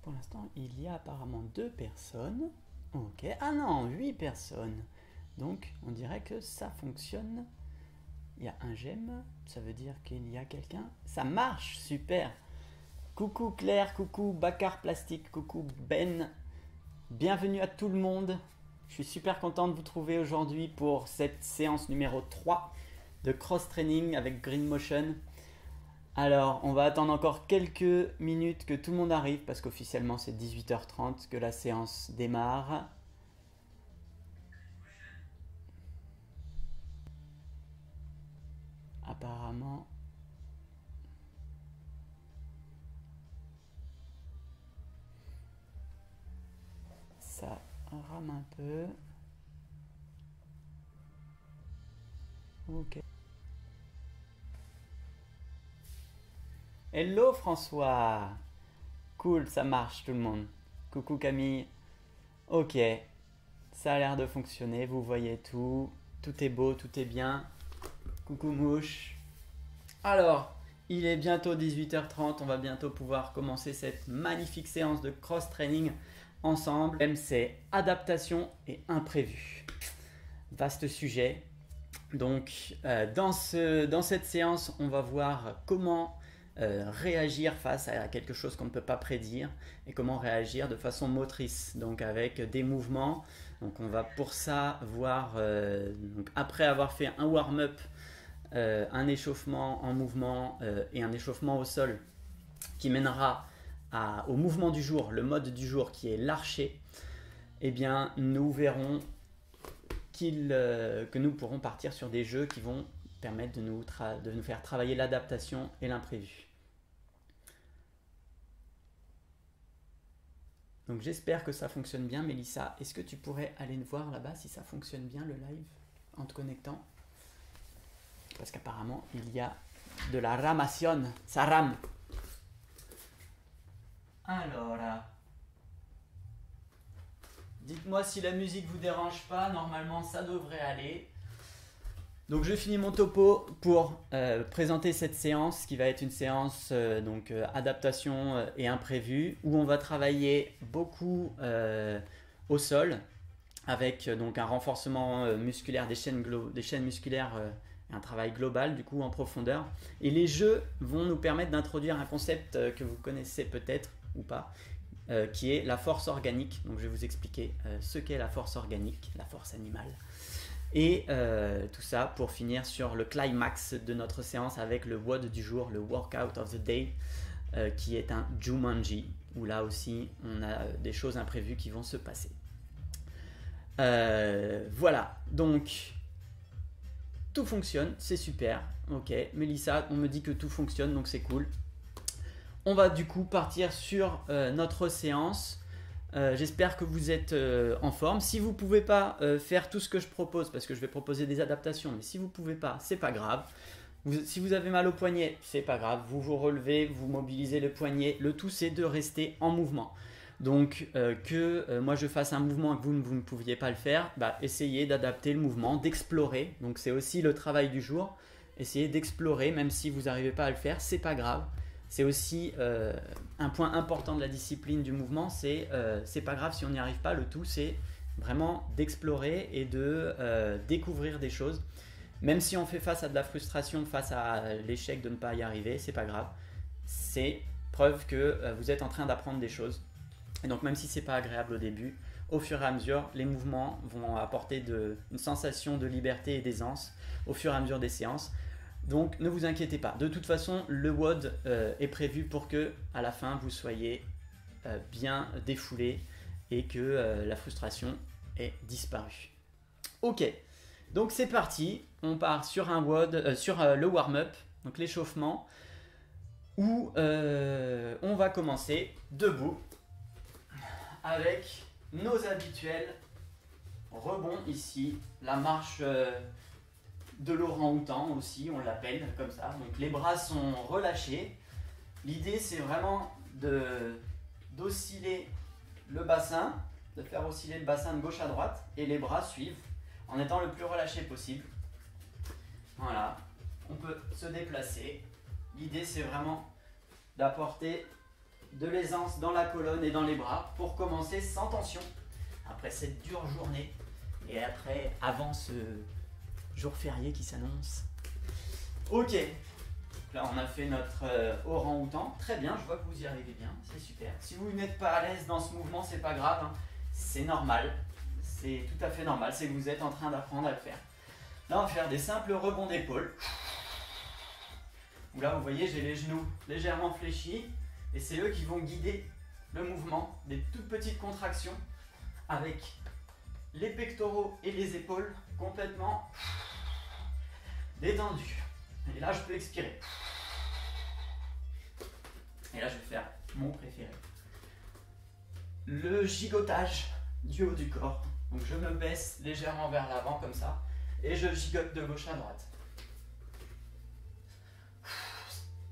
Pour l'instant, il y a apparemment 2 personnes. Ok. Ah non, 8 personnes. Donc, on dirait que ça fonctionne. Il y a un j'aime. Ça veut dire qu'il y a quelqu'un. Ça marche, super. Coucou Claire, coucou Bacar Plastique, coucou Ben. Bienvenue à tout le monde. Je suis super content de vous trouver aujourd'hui pour cette séance numéro 3 de cross-training avec Green Motion. Alors, on va attendre encore quelques minutes que tout le monde arrive parce qu'officiellement c'est 18h30 que la séance démarre. Apparemment, ça rame un peu. Ok. Hello François. Cool, ça marche tout le monde. Coucou Camille. Ok, ça a l'air de fonctionner, vous voyez tout. Tout est beau, tout est bien. Coucou Mouche. Alors, il est bientôt 18h30, on va bientôt pouvoir commencer cette magnifique séance de cross-training ensemble. Le thème c'est adaptation et imprévu. Vaste sujet. Donc, dans cette séance, on va voir comment réagir face à quelque chose qu'on ne peut pas prédire et comment réagir de façon motrice, donc avec des mouvements. Donc, on va pour ça voir, donc après avoir fait un warm-up, un échauffement en mouvement et un échauffement au sol qui mènera au mouvement du jour, le mode du jour qui est l'archer, eh bien nous verrons que nous pourrons partir sur des jeux qui vont permettre de nous faire travailler l'adaptation et l'imprévu. Donc j'espère que ça fonctionne bien. Mélissa, est-ce que tu pourrais aller voir là-bas si ça fonctionne bien le live en te connectant? Parce qu'apparemment il y a de la ramation, ça rame. Alors, dites-moi si la musique vous dérange pas, normalement ça devrait aller. Donc je finis mon topo pour présenter cette séance qui va être une séance adaptation et imprévu où on va travailler beaucoup au sol avec donc un renforcement musculaire des chaînes musculaires un travail global du coup en profondeur. Et les jeux vont nous permettre d'introduire un concept que vous connaissez peut-être ou pas, qui est la force organique. Donc je vais vous expliquer ce qu'est la force organique, la force animale. Et tout ça pour finir sur le climax de notre séance avec le WOD du jour, le Workout of the Day, qui est un Jumanji, où là aussi on a des choses imprévues qui vont se passer. Voilà, donc tout fonctionne, c'est super. Ok, Mélissa, on me dit que tout fonctionne, donc c'est cool. On va du coup partir sur notre séance. J'espère que vous êtes en forme. Si vous ne pouvez pas faire tout ce que je propose, parce que je vais proposer des adaptations, mais si vous ne pouvez pas, c'est pas grave. Si vous avez mal au poignet, c'est pas grave. Vous vous relevez, vous mobilisez le poignet. Le tout, c'est de rester en mouvement. Donc, moi je fasse un mouvement et que vous ne pouviez pas le faire, essayez d'adapter le mouvement, d'explorer. Donc, c'est aussi le travail du jour. Essayez d'explorer, même si vous n'arrivez pas à le faire, c'est pas grave. C'est aussi un point important de la discipline du mouvement, c'est pas grave si on n'y arrive pas, le tout c'est vraiment d'explorer et de découvrir des choses. Même si on fait face à de la frustration, face à l'échec de ne pas y arriver, c'est pas grave. C'est preuve que vous êtes en train d'apprendre des choses. Et donc même si c'est pas agréable au début, au fur et à mesure, les mouvements vont apporter une sensation de liberté et d'aisance au fur et à mesure des séances. Donc ne vous inquiétez pas. De toute façon, le WOD est prévu pour que à la fin vous soyez bien défoulé et que la frustration ait disparu. Ok, donc c'est parti. On part sur un WOD, sur le warm-up, donc l'échauffement, où on va commencer debout avec nos habituels rebonds ici, la marche de l'orang-outan aussi, on l'appelle comme ça. Donc les bras sont relâchés. L'idée c'est vraiment d'osciller le bassin, de faire osciller le bassin de gauche à droite et les bras suivent en étant le plus relâché possible. Voilà, on peut se déplacer. L'idée c'est vraiment d'apporter de l'aisance dans la colonne et dans les bras pour commencer sans tension après cette dure journée et après avant ce jour férié qui s'annonce. Ok, là on a fait notre orang-outan, très bien, je vois que vous y arrivez bien, c'est super. Si vous n'êtes pas à l'aise dans ce mouvement, c'est pas grave, hein. C'est normal, c'est tout à fait normal, c'est que vous êtes en train d'apprendre à le faire. Là on va faire des simples rebonds d'épaule. Là vous voyez j'ai les genoux légèrement fléchis et c'est eux qui vont guider le mouvement, des toutes petites contractions avec les pectoraux et les épaules complètement détendus. Et là je peux expirer. Et là je vais faire mon préféré. Le gigotage du haut du corps. Donc je me baisse légèrement vers l'avant comme ça et je gigote de gauche à droite.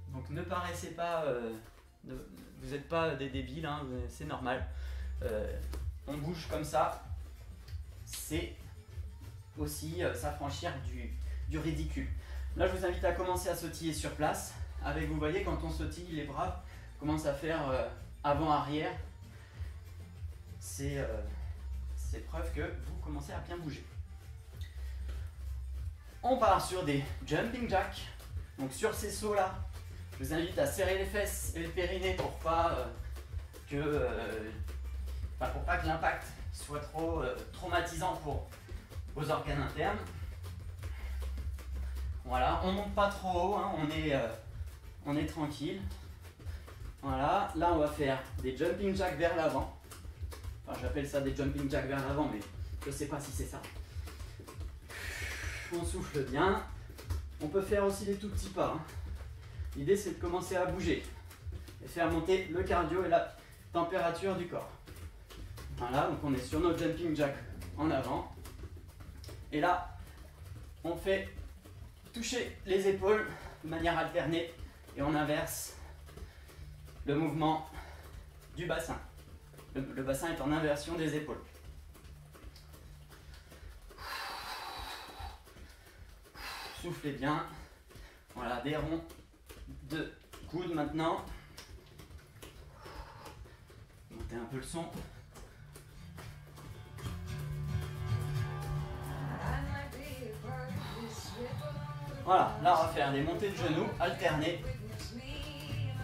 Donc ne paraissez pas, vous n'êtes pas des débiles, hein, c'est normal. On bouge comme ça, c'est aussi s'affranchir du ridicule. Là je vous invite à commencer à sautiller sur place. Avec, vous voyez, quand on sautille, les bras commencent à faire avant-arrière. C'est preuve que vous commencez à bien bouger. On part sur des jumping jacks. Donc sur ces sauts là, je vous invite à serrer les fesses et les périnées pour pas que l'impact soit trop traumatisant pour vos organes internes. Voilà, on monte pas trop haut, hein, on est tranquille. Voilà, là on va faire des jumping jacks vers l'avant. Enfin j'appelle ça des jumping jacks vers l'avant, mais je sais pas si c'est ça. On souffle bien. On peut faire aussi des tout petits pas. Hein. L'idée c'est de commencer à bouger et faire monter le cardio et la température du corps. Voilà, donc on est sur nos jumping jacks en avant. Et là, on fait toucher les épaules de manière alternée et on inverse le mouvement du bassin. Le bassin est en inversion des épaules. Soufflez bien. Voilà, des ronds de coude maintenant. Montez un peu le son. Voilà, là on va faire des montées de genoux alternées.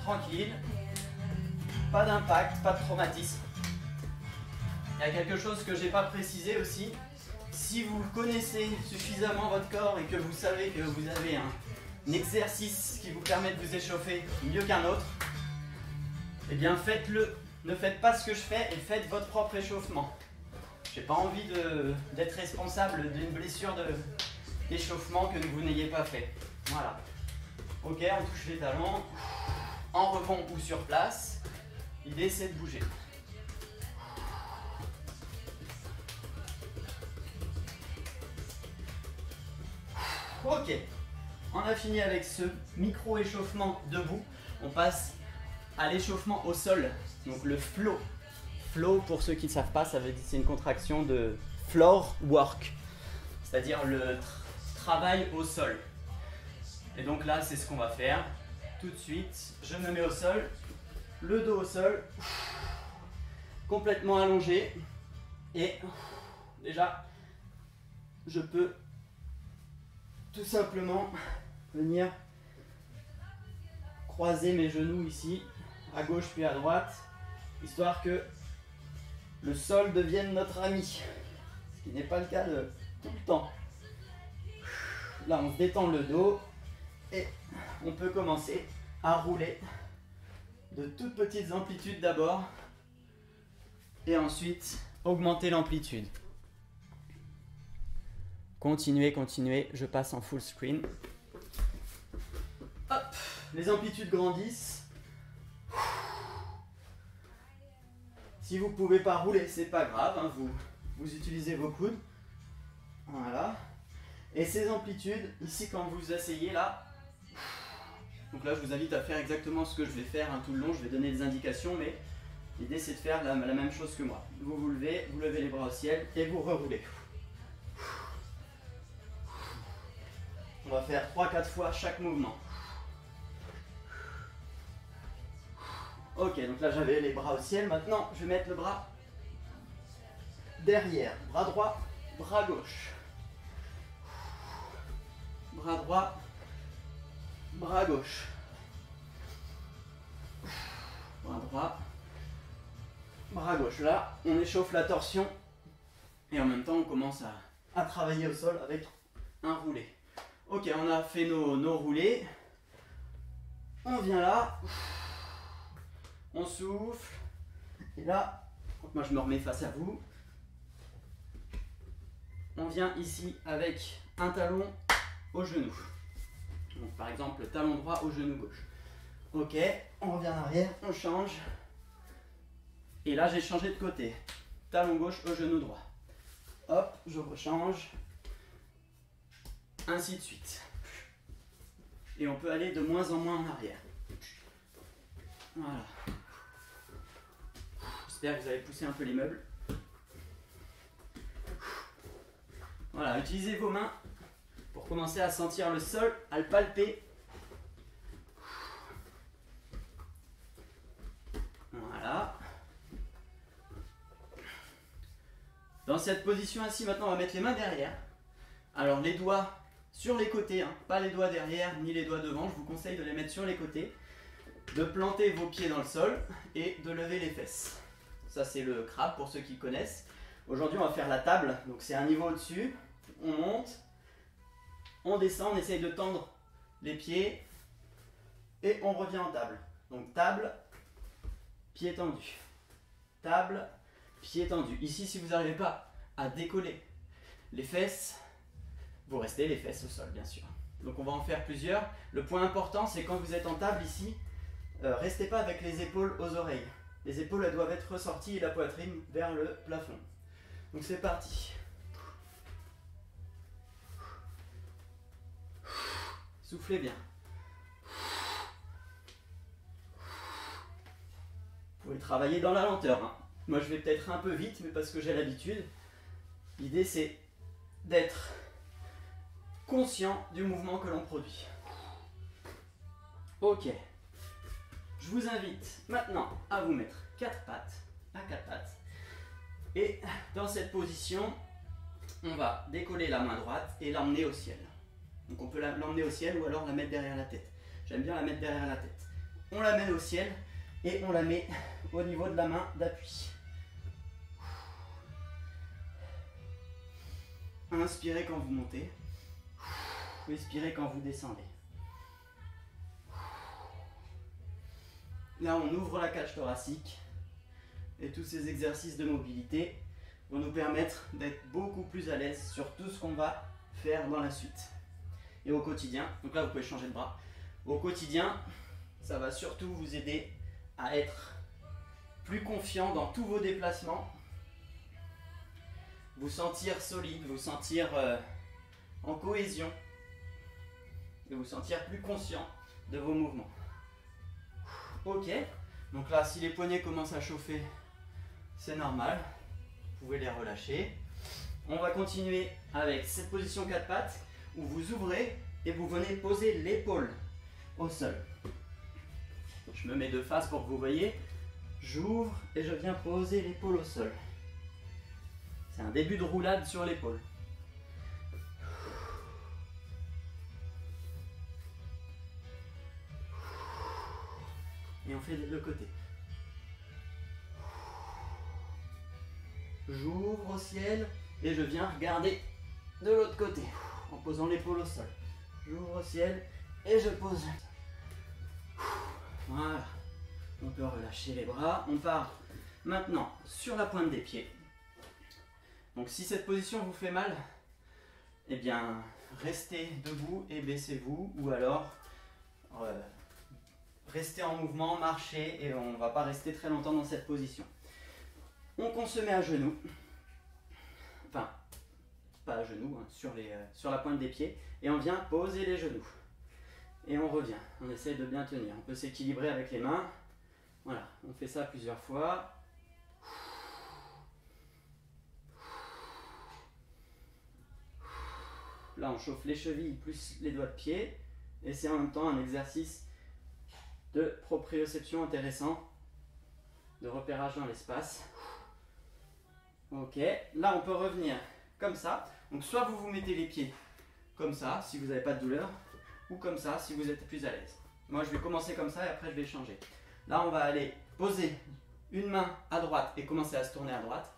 Tranquille. Pas d'impact, pas de traumatisme. Il y a quelque chose que je n'ai pas précisé aussi. Si vous connaissez suffisamment votre corps et que vous savez que vous avez un exercice qui vous permet de vous échauffer mieux qu'un autre, eh bien faites-le. Ne faites pas ce que je fais et faites votre propre échauffement. J'ai pas envie d'être responsable d'une blessure d'échauffement que vous n'ayez pas fait. Voilà. Ok, on touche les talons, en rebond ou sur place. L'idée c'est de bouger. Ok, on a fini avec ce micro-échauffement debout. On passe à l'échauffement au sol, donc le flow. Flow, pour ceux qui ne savent pas, ça veut dire c'est une contraction de floor work, c'est-à-dire le travail au sol. Et donc là, c'est ce qu'on va faire. Tout de suite, je me mets au sol, le dos au sol, complètement allongé. Et déjà, je peux tout simplement venir croiser mes genoux ici, à gauche puis à droite, histoire que le sol devienne notre ami, ce qui n'est pas le cas de tout le temps. Là, on se détend le dos et on peut commencer à rouler de toutes petites amplitudes d'abord et ensuite augmenter l'amplitude. Continuez, continuez, je passe en full screen. Hop, les amplitudes grandissent. Si vous ne pouvez pas rouler, c'est pas grave, hein, vous utilisez vos coudes. Voilà. Et ces amplitudes, ici quand vous vous asseyez là, donc là je vous invite à faire exactement ce que je vais faire tout le long, je vais donner des indications, mais l'idée c'est de faire la même chose que moi. Vous levez les bras au ciel et vous reroulez. On va faire 3-4 fois chaque mouvement. Ok, donc là j'avais les bras au ciel. Maintenant, je vais mettre le bras derrière. Bras droit, bras gauche. Bras droit, bras gauche. Bras droit, bras gauche. Là, on échauffe la torsion et en même temps, on commence à travailler au sol avec un roulé. Ok, on a fait nos roulés. On vient là. On souffle. Et là, moi je me remets face à vous. On vient ici avec un talon au genou. Donc, par exemple, le talon droit au genou gauche. Ok, on revient en arrière, on change. Et là, j'ai changé de côté. Talon gauche au genou droit. Hop, je rechange. Ainsi de suite. Et on peut aller de moins en moins en arrière. Voilà. J'espère que vous avez poussé un peu les meubles. Voilà, utilisez vos mains pour commencer à sentir le sol, à le palper. Voilà. Dans cette position ainsi, maintenant on va mettre les mains derrière. Alors les doigts sur les côtés, hein, pas les doigts derrière ni les doigts devant. Je vous conseille de les mettre sur les côtés, de planter vos pieds dans le sol et de lever les fesses. Ça c'est le crabe pour ceux qui connaissent. Aujourd'hui on va faire la table, donc c'est un niveau au-dessus. On monte, on descend, on essaye de tendre les pieds et on revient en table. Donc table, pied tendu. Table, pied tendu. Ici, si vous n'arrivez pas à décoller les fesses, vous restez les fesses au sol, bien sûr. Donc on va en faire plusieurs. Le point important, c'est quand vous êtes en table ici, restez pas avec les épaules aux oreilles. Les épaules, elles doivent être ressorties et la poitrine vers le plafond. Donc c'est parti. Soufflez bien. Vous pouvez travailler dans la lenteur, hein. Moi je vais peut-être un peu vite, mais parce que j'ai l'habitude. L'idée c'est d'être conscient du mouvement que l'on produit. Ok. Je vous invite maintenant à vous mettre quatre pattes, à quatre pattes. Et dans cette position, on va décoller la main droite et l'emmener au ciel. Donc on peut l'emmener au ciel ou alors la mettre derrière la tête. J'aime bien la mettre derrière la tête. On la met au ciel et on la met au niveau de la main d'appui. Inspirez quand vous montez. Expirez quand vous descendez. Là, on ouvre la cage thoracique. Et tous ces exercices de mobilité vont nous permettre d'être beaucoup plus à l'aise sur tout ce qu'on va faire dans la suite. Et au quotidien, donc là vous pouvez changer de bras. Au quotidien, ça va surtout vous aider à être plus confiant dans tous vos déplacements. Vous sentir solide, vous sentir en cohésion. Et vous sentir plus conscient de vos mouvements. Ok, donc là si les poignets commencent à chauffer, c'est normal. Vous pouvez les relâcher. On va continuer avec cette position 4 pattes où vous ouvrez et vous venez poser l'épaule au sol. Je me mets de face pour que vous voyez. J'ouvre et je viens poser l'épaule au sol. C'est un début de roulade sur l'épaule. Et on fait le côté. J'ouvre au ciel et je viens regarder de l'autre côté en posant l'épaule au sol. J'ouvre au ciel et je pose. Voilà. On peut relâcher les bras. On part maintenant sur la pointe des pieds. Donc si cette position vous fait mal, eh bien restez debout et baissez-vous, ou alors restez en mouvement, marchez, et on ne va pas rester très longtemps dans cette position. On se met à genoux, enfin pas à genoux, hein, sur la pointe des pieds, et on vient poser les genoux. Et on revient, on essaie de bien tenir, on peut s'équilibrer avec les mains. Voilà, on fait ça plusieurs fois. Là, on chauffe les chevilles plus les doigts de pied. Et c'est en même temps un exercice de proprioception intéressant de repérage dans l'espace. Ok, là on peut revenir comme ça. Donc soit vous vous mettez les pieds comme ça si vous n'avez pas de douleur, ou comme ça si vous êtes plus à l'aise. Moi je vais commencer comme ça et après je vais changer. Là on va aller poser une main à droite et commencer à se tourner à droite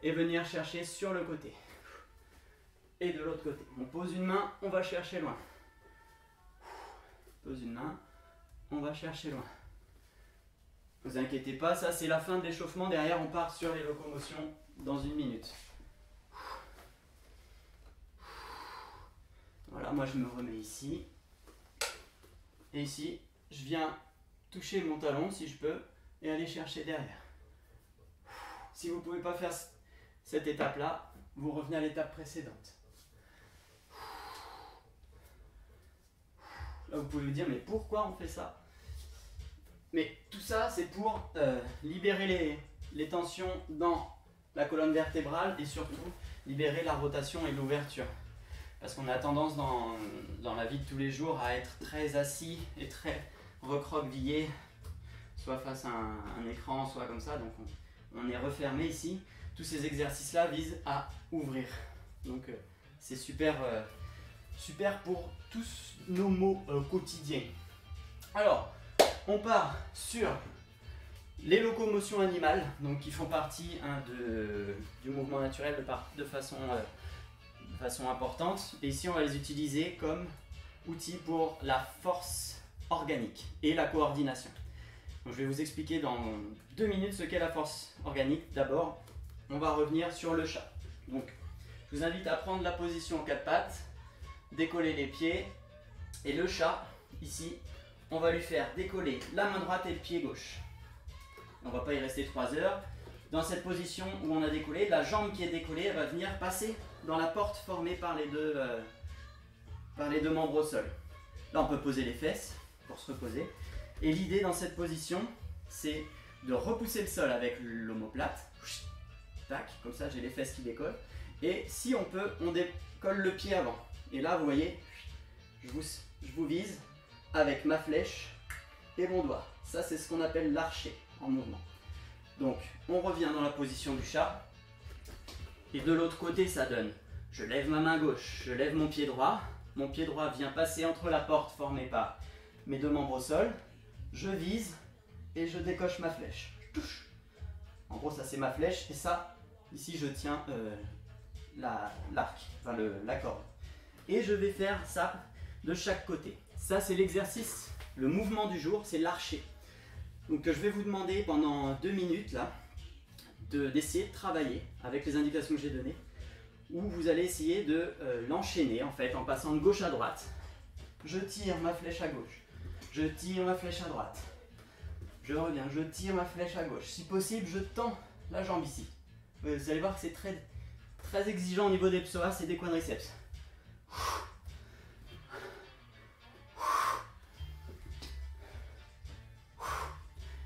et venir chercher sur le côté. Et de l'autre côté. On pose une main, on va chercher loin. Pose une main, on va chercher loin. Ne vous inquiétez pas, ça c'est la fin de l'échauffement. Derrière on part sur les locomotions dans 1 minute. Voilà, moi je me remets ici. Et ici, je viens toucher mon talon si je peux et aller chercher derrière. Si vous ne pouvez pas faire cette étape-là, vous revenez à l'étape précédente. Là, vous pouvez vous dire, mais pourquoi on fait ça? Mais tout ça, c'est pour libérer les tensions dans la colonne vertébrale et surtout libérer la rotation et l'ouverture. Parce qu'on a tendance dans la vie de tous les jours à être très assis et très recroquevillé, soit face à un écran, soit comme ça. Donc on est refermé ici. Tous ces exercices-là visent à ouvrir. Donc c'est super, super pour tous nos maux quotidiens. Alors, on part sur les locomotions animales, donc qui font partie du mouvement naturel de façon importante. Et ici, on va les utiliser comme outils pour la force organique et la coordination. Donc, je vais vous expliquer dans 2 minutes ce qu'est la force organique. D'abord, on va revenir sur le chat. Donc, je vous invite à prendre la position en 4 pattes, décoller les pieds. Et le chat, ici, on va lui faire décoller la main droite et le pied gauche. On ne va pas y rester 3 heures. Dans cette position où on a décollé, la jambe qui est décollée, elle va venir passer dans la porte formée par les deux membres au sol. Là, on peut poser les fesses pour se reposer. Et l'idée dans cette position, c'est de repousser le sol avec l'omoplate. Tac, comme ça, j'ai les fesses qui décollent. Et si on peut, on décolle le pied avant. Et là, vous voyez, je vous vise avec ma flèche et mon doigt. Ça, c'est ce qu'on appelle l'archer en mouvement. Donc, on revient dans la position du chat. Et de l'autre côté, ça donne, je lève ma main gauche, je lève mon pied droit. Mon pied droit vient passer entre la porte formée par mes 2 membres au sol. Je vise et je décoche ma flèche. Je touche. En gros, ça c'est ma flèche. Et ça, ici, je tiens l'arc, enfin la corde. Et je vais faire ça de chaque côté. Ça, c'est l'exercice, le mouvement du jour, c'est l'archer. Donc, je vais vous demander pendant 2 minutes, là, d'essayer de travailler avec les indications que j'ai données, où vous allez essayer de l'enchaîner en fait en passant de gauche à droite. Je tire ma flèche à gauche, je tire ma flèche à droite, je reviens, je tire ma flèche à gauche. Si possible, je tends la jambe ici. Vous allez voir que c'est très, très exigeant au niveau des psoas et des quadriceps.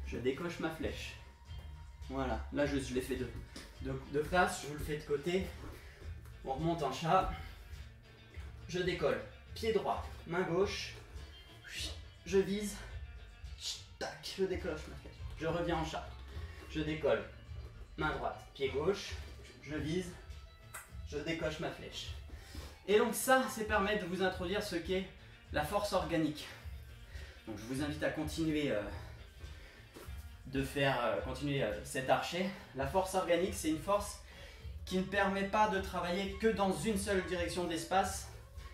Je décoche ma flèche. Voilà, là je l'ai fait de face, je vous le fais de côté. On remonte en chat. Je décolle. Pied droit, main gauche. Je vise. Tac, je décoche ma flèche. Je reviens en chat. Je décolle. Main droite, pied gauche. Je vise. Je décoche ma flèche. Et donc ça, c'est permettre de vous introduire ce qu'est la force organique. Donc je vous invite à continuer continuer cet archer. La force organique, c'est une force qui ne permet pas de travailler que dans une seule direction de l'espace,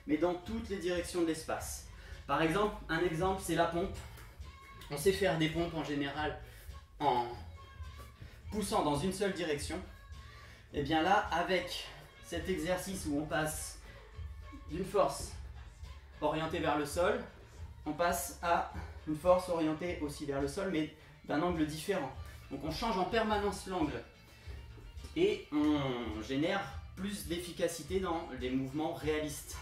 mais dans toutes les directions de l'espace. Par exemple, un exemple, c'est la pompe. On sait faire des pompes en général en poussant dans une seule direction. Et bien là, avec cet exercice où on passe d'une force orientée vers le sol, on passe à une force orientée aussi vers le sol, mais d'un angle différent. Donc on change en permanence l'angle et on génère plus d'efficacité dans les mouvements réalistes.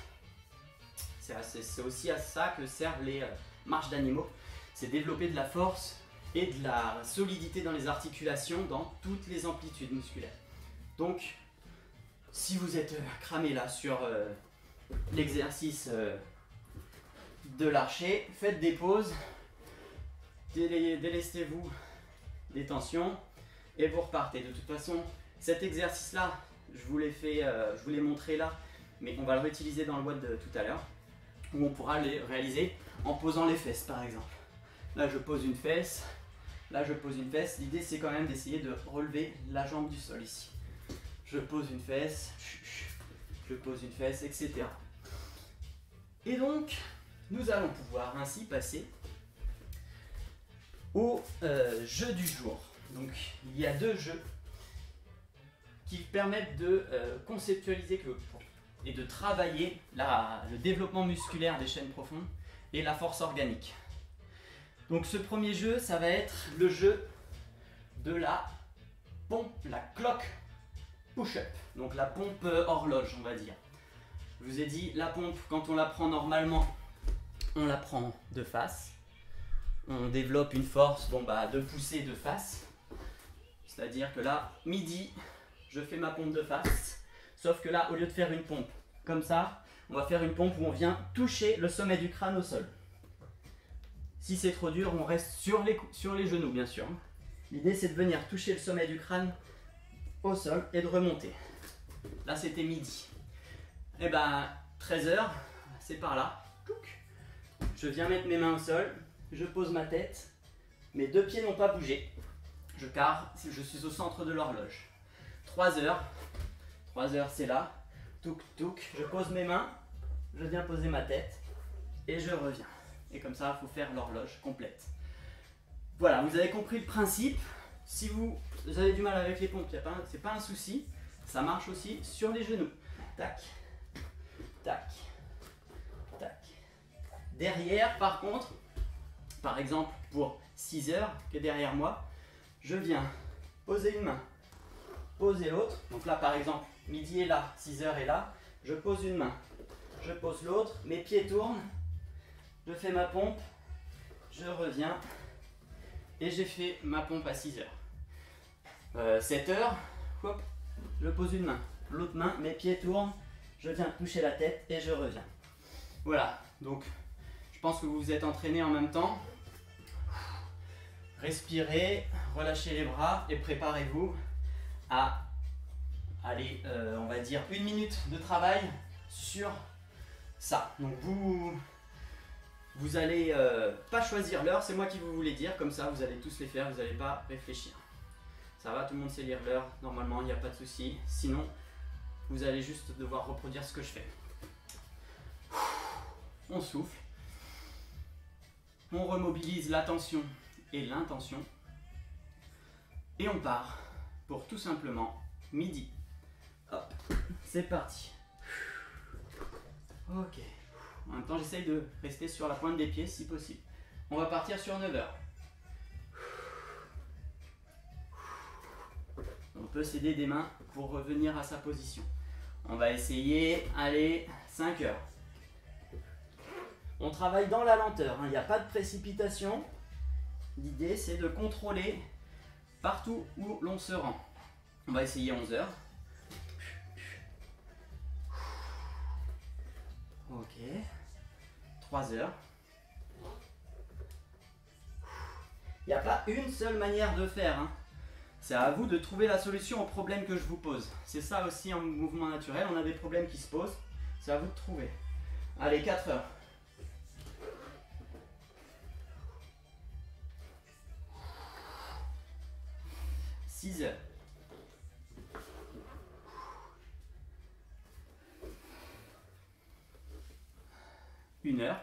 C'est aussi à ça que servent les marches d'animaux, c'est développer de la force et de la solidité dans les articulations dans toutes les amplitudes musculaires. Donc si vous êtes cramé là sur l'exercice de l'archer, faites des pauses. Délestez-vous détention, et vous repartez. De toute façon, cet exercice-là, je vous l'ai montré là, mais on va le réutiliser dans le WOD de tout à l'heure, où on pourra le réaliser en posant les fesses par exemple. Là je pose une fesse, là je pose une fesse. L'idée c'est quand même d'essayer de relever la jambe du sol ici. Je pose une fesse, je pose une fesse, etc. Et donc, nous allons pouvoir ainsi passer au jeu du jour. Donc, il y a 2 jeux qui permettent de conceptualiser et de travailler le développement musculaire des chaînes profondes et la force organique. Donc, ce premier jeu, ça va être le jeu de la pompe, la clock push-up. Donc, la pompe horloge, on va dire. Je vous ai dit, la pompe, quand on la prend normalement, on la prend de face. On développe une force de pousser de face. C'est-à-dire que là, midi, je fais ma pompe de face. Sauf que là, au lieu de faire une pompe comme ça, on va faire une pompe où on vient toucher le sommet du crâne au sol. Si c'est trop dur, on reste sur les genoux, bien sûr. L'idée, c'est de venir toucher le sommet du crâne au sol et de remonter. Là, c'était midi. Et 13h, c'est par là. Je viens mettre mes mains au sol, je pose ma tête, mes 2 pieds n'ont pas bougé. Je carre, je suis au centre de l'horloge. 3h, c'est là. Touk, touk, je pose mes mains, je viens poser ma tête et je reviens. Et comme ça, il faut faire l'horloge complète. Voilà, vous avez compris le principe. Si vous avez du mal avec les pompes, c'est pas un souci. Ça marche aussi sur les genoux. Tac, tac, tac. Derrière, par contre, par exemple pour 6 heures qui est derrière moi, je viens poser une main, poser l'autre. Donc là, par exemple, midi est là, 6 heures est là. Je pose une main, je pose l'autre, mes pieds tournent, je fais ma pompe, je reviens et j'ai fait ma pompe à 6 heures. 7 heures, hop, je pose une main, l'autre main, mes pieds tournent, je viens toucher la tête et je reviens. Voilà, donc je pense que vous vous êtes entraîné en même temps. Respirez, relâchez les bras et préparez-vous à aller, on va dire, 1 minute de travail sur ça. Donc vous allez pas choisir l'heure, c'est moi qui vous voulais dire, comme ça vous allez tous les faire, vous n'allez pas réfléchir. Ça va, tout le monde sait lire l'heure, normalement il n'y a pas de souci. Sinon, vous allez juste devoir reproduire ce que je fais. On souffle. On remobilise l'attention et l'intention. Et on part pour tout simplement midi. Hop, c'est parti. Ok. En même temps, j'essaye de rester sur la pointe des pieds si possible. On va partir sur 9 heures. On peut s'aider des mains pour revenir à sa position. On va essayer, allez, 5 heures. On travaille dans la lenteur, il n'y a pas de précipitation. L'idée, c'est de contrôler partout où l'on se rend. On va essayer 11 heures. Ok. 3 heures. Il n'y a pas une seule manière de faire. C'est à vous de trouver la solution au problème que je vous pose. C'est ça aussi en mouvement naturel. On a des problèmes qui se posent. C'est à vous de trouver. Allez, 4 heures. 6 heures. 1 heure.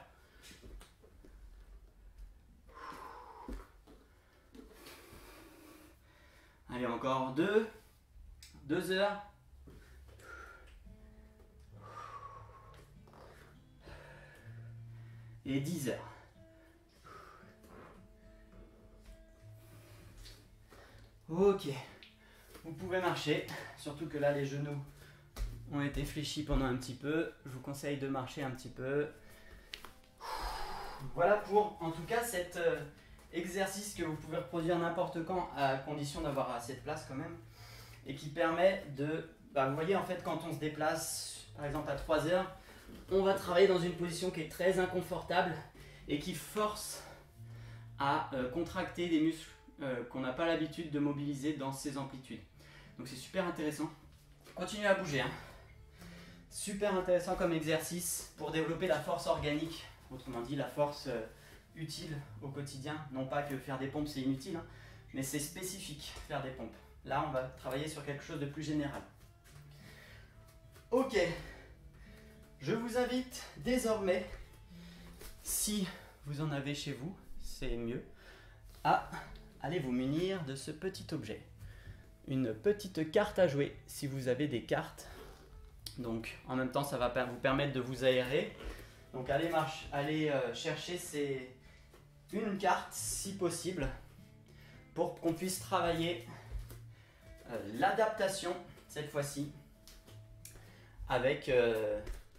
Allez, encore 2 heures. Et 10 heures. Ok, vous pouvez marcher, surtout que là les genoux ont été fléchis pendant un petit peu. Je vous conseille de marcher un petit peu. Voilà pour en tout cas cet exercice que vous pouvez reproduire n'importe quand à condition d'avoir assez de place quand même et qui permet de, vous voyez en fait quand on se déplace par exemple à 3 heures, on va travailler dans une position qui est très inconfortable et qui force à contracter des muscles qu'on n'a pas l'habitude de mobiliser dans ces amplitudes. Donc c'est super intéressant. Continuez à bouger, hein. Super intéressant comme exercice pour développer la force organique, autrement dit la force utile au quotidien. Non pas que faire des pompes c'est inutile, hein, mais c'est spécifique faire des pompes. Là on va travailler sur quelque chose de plus général. Ok, je vous invite désormais, si vous en avez chez vous, c'est mieux, à aller vous munir de ce petit objet. Une petite carte à jouer si vous avez des cartes. Donc en même temps ça va vous permettre de vous aérer. Donc allez chercher une carte si possible pour qu'on puisse travailler l'adaptation cette fois-ci avec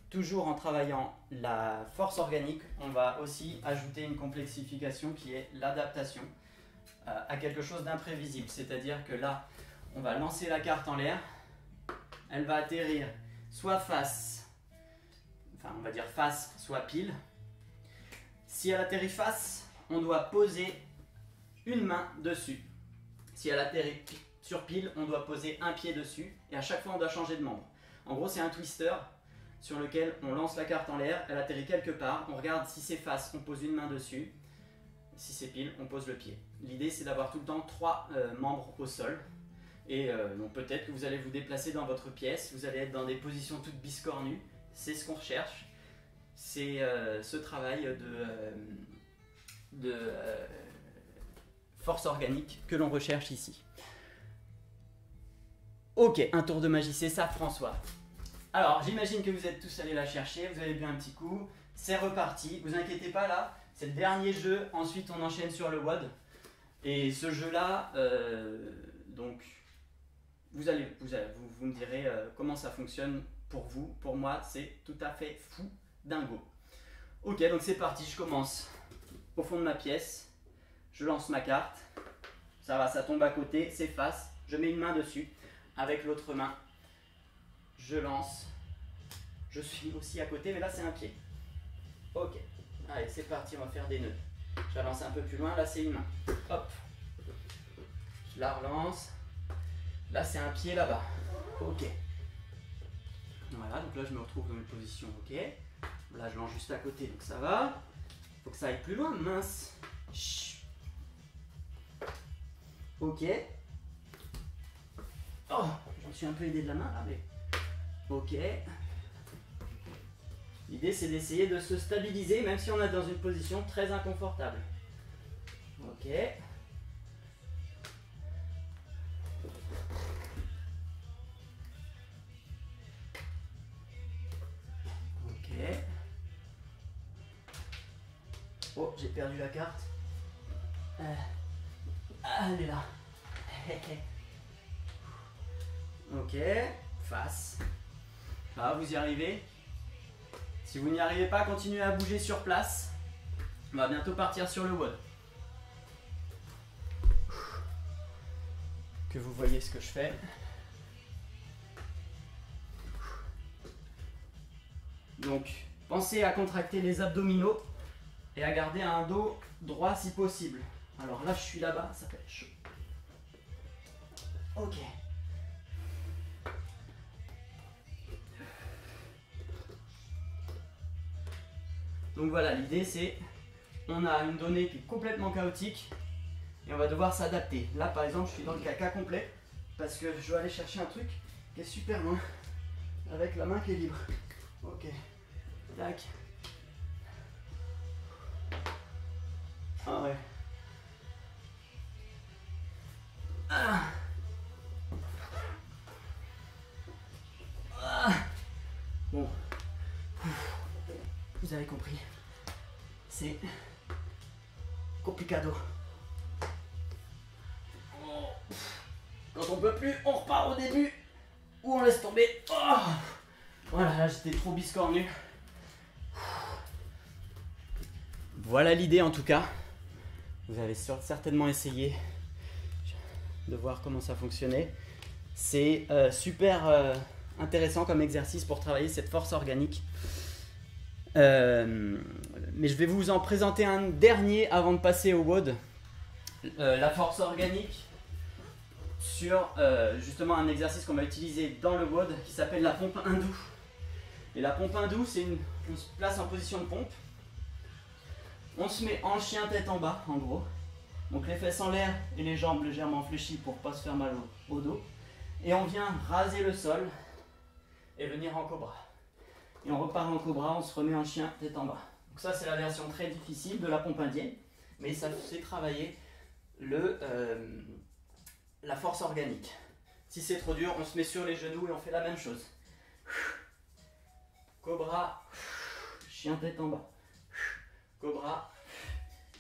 toujours en travaillant la force organique. On va aussi ajouter une complexification qui est l'adaptation à quelque chose d'imprévisible. C'est-à-dire que là on va lancer la carte en l'air, elle va atterrir soit face, enfin on va dire face, soit pile. Si elle atterrit face, on doit poser une main dessus. Si elle atterrit sur pile, on doit poser un pied dessus et à chaque fois on doit changer de membre. En gros c'est un twister sur lequel on lance la carte en l'air, elle atterrit quelque part, on regarde si c'est face, on pose une main dessus, si c'est pile, on pose le pied. L'idée c'est d'avoir tout le temps 3 membres au sol. Et donc peut-être que vous allez vous déplacer dans votre pièce, vous allez être dans des positions toutes biscornues, c'est ce qu'on recherche, c'est ce travail de force organique que l'on recherche ici. Ok, un tour de magie, c'est ça François. Alors j'imagine que vous êtes tous allés la chercher, vous avez bu un petit coup, c'est reparti, vous inquiétez pas là, c'est le dernier jeu, ensuite on enchaîne sur le WOD. Et ce jeu là, donc... Vous me direz comment ça fonctionne pour vous. Pour moi, c'est tout à fait fou, dingo. Ok, donc c'est parti, je commence au fond de ma pièce. Je lance ma carte. Ça va, ça tombe à côté, c'est face. Je mets une main dessus. Avec l'autre main, je lance. Je suis aussi à côté, mais là c'est un pied. Ok, allez, c'est parti, on va faire des nœuds. Je la lance un peu plus loin, là c'est une main. Hop, je la relance. Là, c'est un pied là-bas. Ok. Voilà, donc là, je me retrouve dans une position ok. Là, je lance juste à côté, donc ça va. Faut que ça aille plus loin, mince. Chut. Ok. Oh, je me suis un peu aidé de la main là, mais... Ok. L'idée, c'est d'essayer de se stabiliser, même si on est dans une position très inconfortable. Ok. Oh, j'ai perdu la carte. Elle est là. Ok, face. Ah, vous y arrivez. Si vous n'y arrivez pas, continuez à bouger sur place. On va bientôt partir sur le WOD. Que vous voyez ce que je fais. Donc, pensez à contracter les abdominaux et à garder un dos droit si possible. Alors là, je suis là-bas, ça fait chaud. Ok. Donc voilà, l'idée c'est, on a une donnée qui est complètement chaotique et on va devoir s'adapter. Là par exemple, je suis dans le caca complet parce que je dois aller chercher un truc qui est super loin avec la main qui est libre. Ok, tac. Ah ouais. Ah. Ah. Bon. Vous avez compris. C'est complicado. Oh. Quand on peut plus, on repart au début ou on laisse tomber. Oh. Voilà, là j'étais trop biscornu. Voilà l'idée en tout cas. Vous avez certainement essayé de voir comment ça fonctionnait. C'est super intéressant comme exercice pour travailler cette force organique. Mais je vais vous en présenter un dernier avant de passer au WOD. la force organique sur justement un exercice qu'on va utiliser dans le WOD qui s'appelle la pompe hindoue. Et la pompe hindoue, c'est on se place en position de pompe. On se met en chien tête en bas, en gros. Donc les fesses en l'air et les jambes légèrement fléchies pour ne pas se faire mal au dos. Et on vient raser le sol et venir en cobra. Et on repart en cobra, on se remet en chien tête en bas. Donc ça, c'est la version très difficile de la pompe indienne. Mais ça fait travailler la force organique. Si c'est trop dur, on se met sur les genoux et on fait la même chose. Cobra, chien tête en bas. Cobra,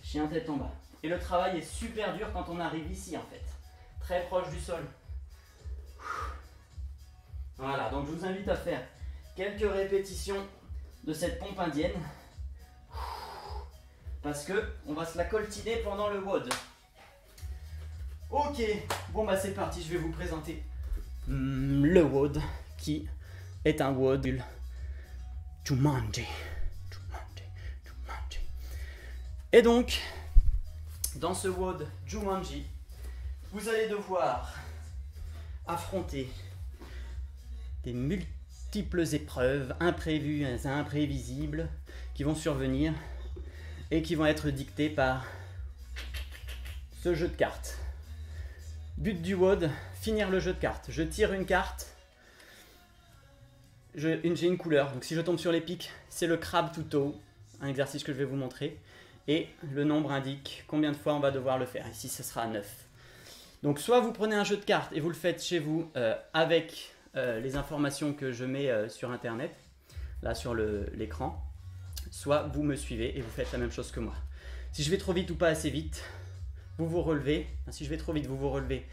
chien tête en bas. Et le travail est super dur quand on arrive ici en fait. Très proche du sol. Voilà, donc je vous invite à faire quelques répétitions de cette pompe indienne. Parce que on va se la coltiner pendant le WOD. Ok, bon bah c'est parti, je vais vous présenter le WOD qui est un WOD Jumanji. Et donc, dans ce WOD Jumanji, vous allez devoir affronter des multiples épreuves imprévues et imprévisibles qui vont survenir et qui vont être dictées par ce jeu de cartes. But du WOD, finir le jeu de cartes. Je tire une carte, j'ai une couleur, donc si je tombe sur les pics, c'est le crab to toe, un exercice que je vais vous montrer. Et le nombre indique combien de fois on va devoir le faire. Ici, ce sera 9. Donc, soit vous prenez un jeu de cartes et vous le faites chez vous avec les informations que je mets sur Internet, là sur l'écran. Soit vous me suivez et vous faites la même chose que moi. Si je vais trop vite ou pas assez vite, vous vous relevez. Si je vais trop vite, vous vous relevez.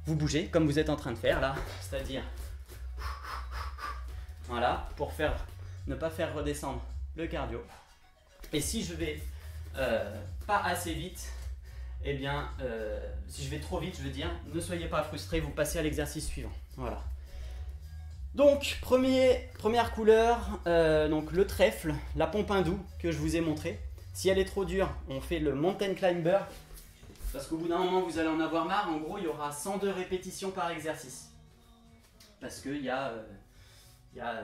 Vous bougez comme vous êtes en train de faire là. C'est-à-dire, voilà, pour ne pas faire redescendre le cardio. Et si je vais pas assez vite, eh bien, si je vais trop vite, je veux dire, ne soyez pas frustrés, vous passez à l'exercice suivant. Voilà. Donc, première couleur, donc le trèfle, la pompe hindoue que je vous ai montré. Si elle est trop dure, on fait le mountain climber, parce qu'au bout d'un moment, vous allez en avoir marre. En gros, il y aura 102 répétitions par exercice, parce qu'il y a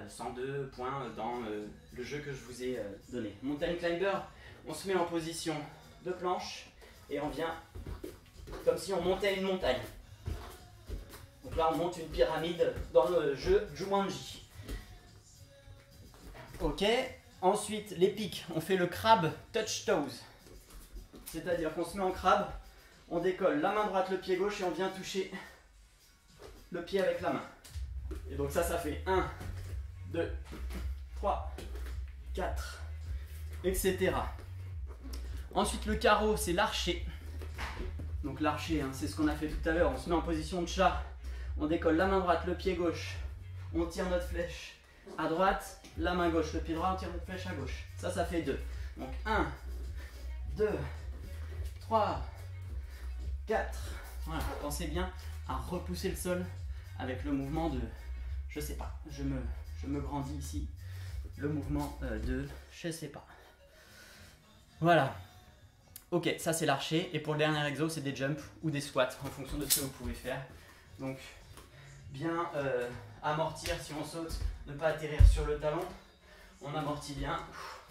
102 points dans le jeu que je vous ai donné. Mountain climber, on se met en position de planche et on vient comme si on montait une montagne. Donc là, on monte une pyramide dans le jeu Jumanji. Ok. Ensuite, les pics, on fait le crab touch toes. C'est-à-dire qu'on se met en crabe, on décolle la main droite, le pied gauche et on vient toucher le pied avec la main. Et donc ça fait 1, 2, 3, 4, etc. Ensuite, le carreau, c'est l'archer. Donc l'archer, hein, c'est ce qu'on a fait tout à l'heure. On se met en position de chat. On décolle la main droite, le pied gauche. On tire notre flèche à droite, la main gauche, le pied droit, on tire notre flèche à gauche. Ça fait 2. Donc 1, 2, 3, 4. Voilà, pensez bien à repousser le sol avec le mouvement de, je sais pas, je me grandis ici. Le mouvement de, je sais pas. Voilà. Ok, ça c'est l'archer. Et pour le dernier exo, c'est des jumps ou des squats en fonction de ce que vous pouvez faire. Donc, bien amortir si on saute, ne pas atterrir sur le talon. On amortit bien.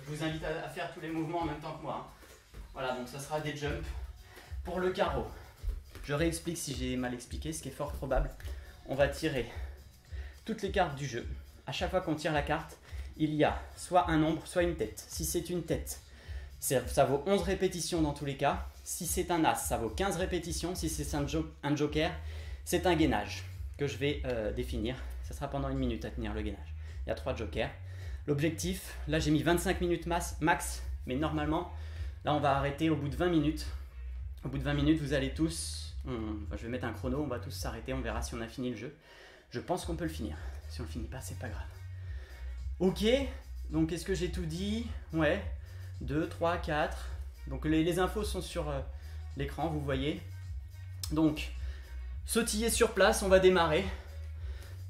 Je vous invite à faire tous les mouvements en même temps que moi. Voilà, donc ça sera des jumps. Pour le carreau, je réexplique si j'ai mal expliqué, ce qui est fort probable. On va tirer toutes les cartes du jeu. À chaque fois qu'on tire la carte, il y a soit un nombre, soit une tête. Si c'est une tête, ça vaut 11 répétitions dans tous les cas. Si c'est un as, ça vaut 15 répétitions. Si c'est un joker, c'est un gainage que je vais définir. Ça sera pendant 1 minute à tenir le gainage. Il y a 3 jokers. L'objectif, là j'ai mis 25 minutes max, mais normalement, là on va arrêter au bout de 20 minutes. Au bout de 20 minutes, vous allez tous, je vais mettre un chrono, on va tous s'arrêter, on verra si on a fini le jeu. Je pense qu'on peut le finir. Si on le finit pas, c'est pas grave. Ok, donc est-ce que j'ai tout dit? Ouais, 2, 3, 4. Donc les infos sont sur l'écran, vous voyez. Donc, sautiller sur place, on va démarrer.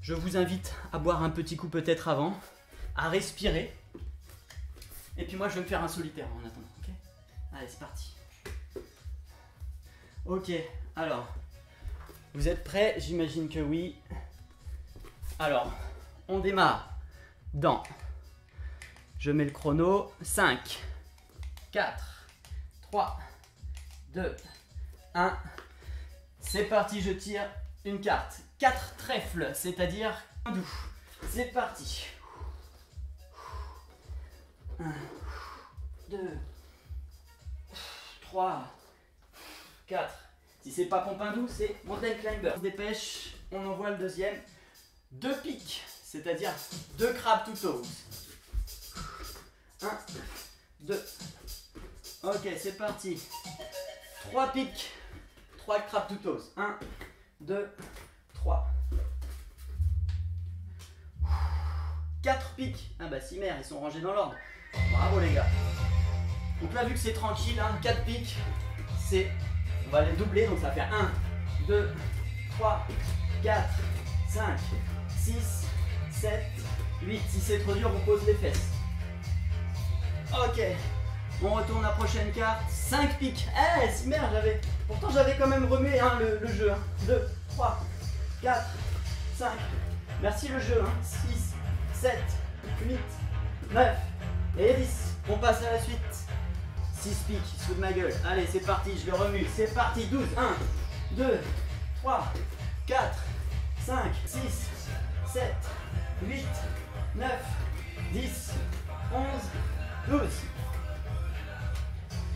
Je vous invite à boire un petit coup peut-être avant, à respirer. Et puis moi, je vais me faire un solitaire en attendant, ok? Allez, c'est parti. Ok, alors, vous êtes prêts? J'imagine que oui. Alors, on démarre dans, je mets le chrono, 5, 4, 3, 2, 1. C'est parti, je tire une carte. 4 trèfles, c'est-à-dire doux. C'est parti. 1, 2, 3, 4. Si c'est pas Pompindou, c'est Mountain Climber. On se dépêche, on envoie le deuxième. 2 pics, c'est-à-dire 2 crabes to toes. 1, 2. Ok, c'est parti. 3 pics, 3 crabes to toes. 1, 2, 3. 4 pics. Ah bah si merde, ils sont rangés dans l'ordre. Bravo les gars. Donc là, vu que c'est tranquille, 4 pics, c'est... On va les doubler, donc ça va faire 1, 2, 3, 4, 5, 6, 7, 8. Si c'est trop dur, on pose les fesses. Ok. On retourne la prochaine carte. 5 pics. Eh, si merde, j'avais... Pourtant, j'avais quand même remué le jeu. 2, 3, 4, 5. Merci le jeu. 6, 7, 8, 9 et 10. On passe à la suite. 6 pics, il se fout de ma gueule. Allez, c'est parti, je le remue. C'est parti, 12. 1, 2, 3, 4, 5, 6, 7, 8, 9, 10, 11, 12.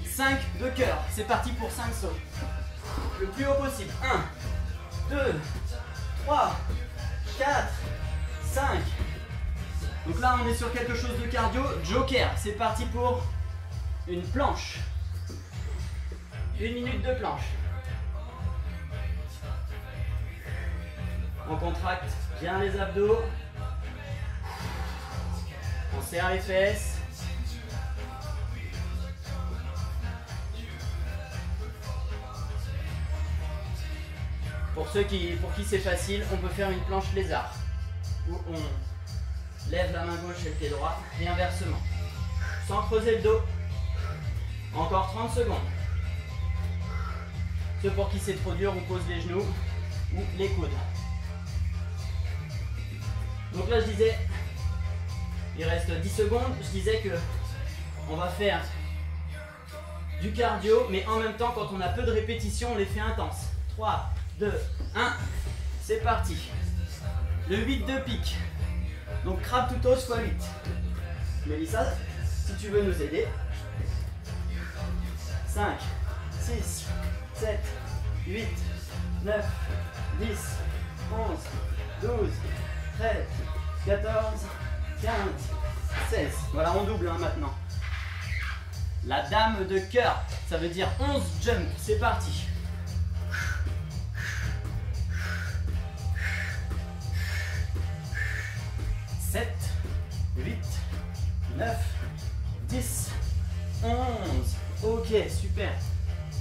5 de cœur. C'est parti pour 5 sauts. Le plus haut possible. 1, 2, 3, 4, 5. Donc là, on est sur quelque chose de cardio. Joker. C'est parti pour une planche. 1 minute de planche. On contracte bien les abdos. On serre les fesses. Pour ceux pour qui c'est facile, on peut faire une planche lézard. Où on lève la main gauche et le pied droit. Et inversement. Sans creuser le dos. Encore 30 secondes. Ceux pour qui c'est trop dur, on pose les genoux ou les coudes. Donc là je disais, il reste 10 secondes, je disais que on va faire du cardio, mais en même temps quand on a peu de répétitions, on les fait intenses. 3, 2, 1, c'est parti. Le 8 de pique. Donc crab to toes x 8. Mélissa, si tu veux nous aider. 5, 6, 7, 8, 9, 10, 11, 12, 13, 14, 15, 16. Voilà, on double maintenant. La dame de cœur, ça veut dire 11 jumps. C'est parti. 7, 8, 9, 10, 11. Ok, super.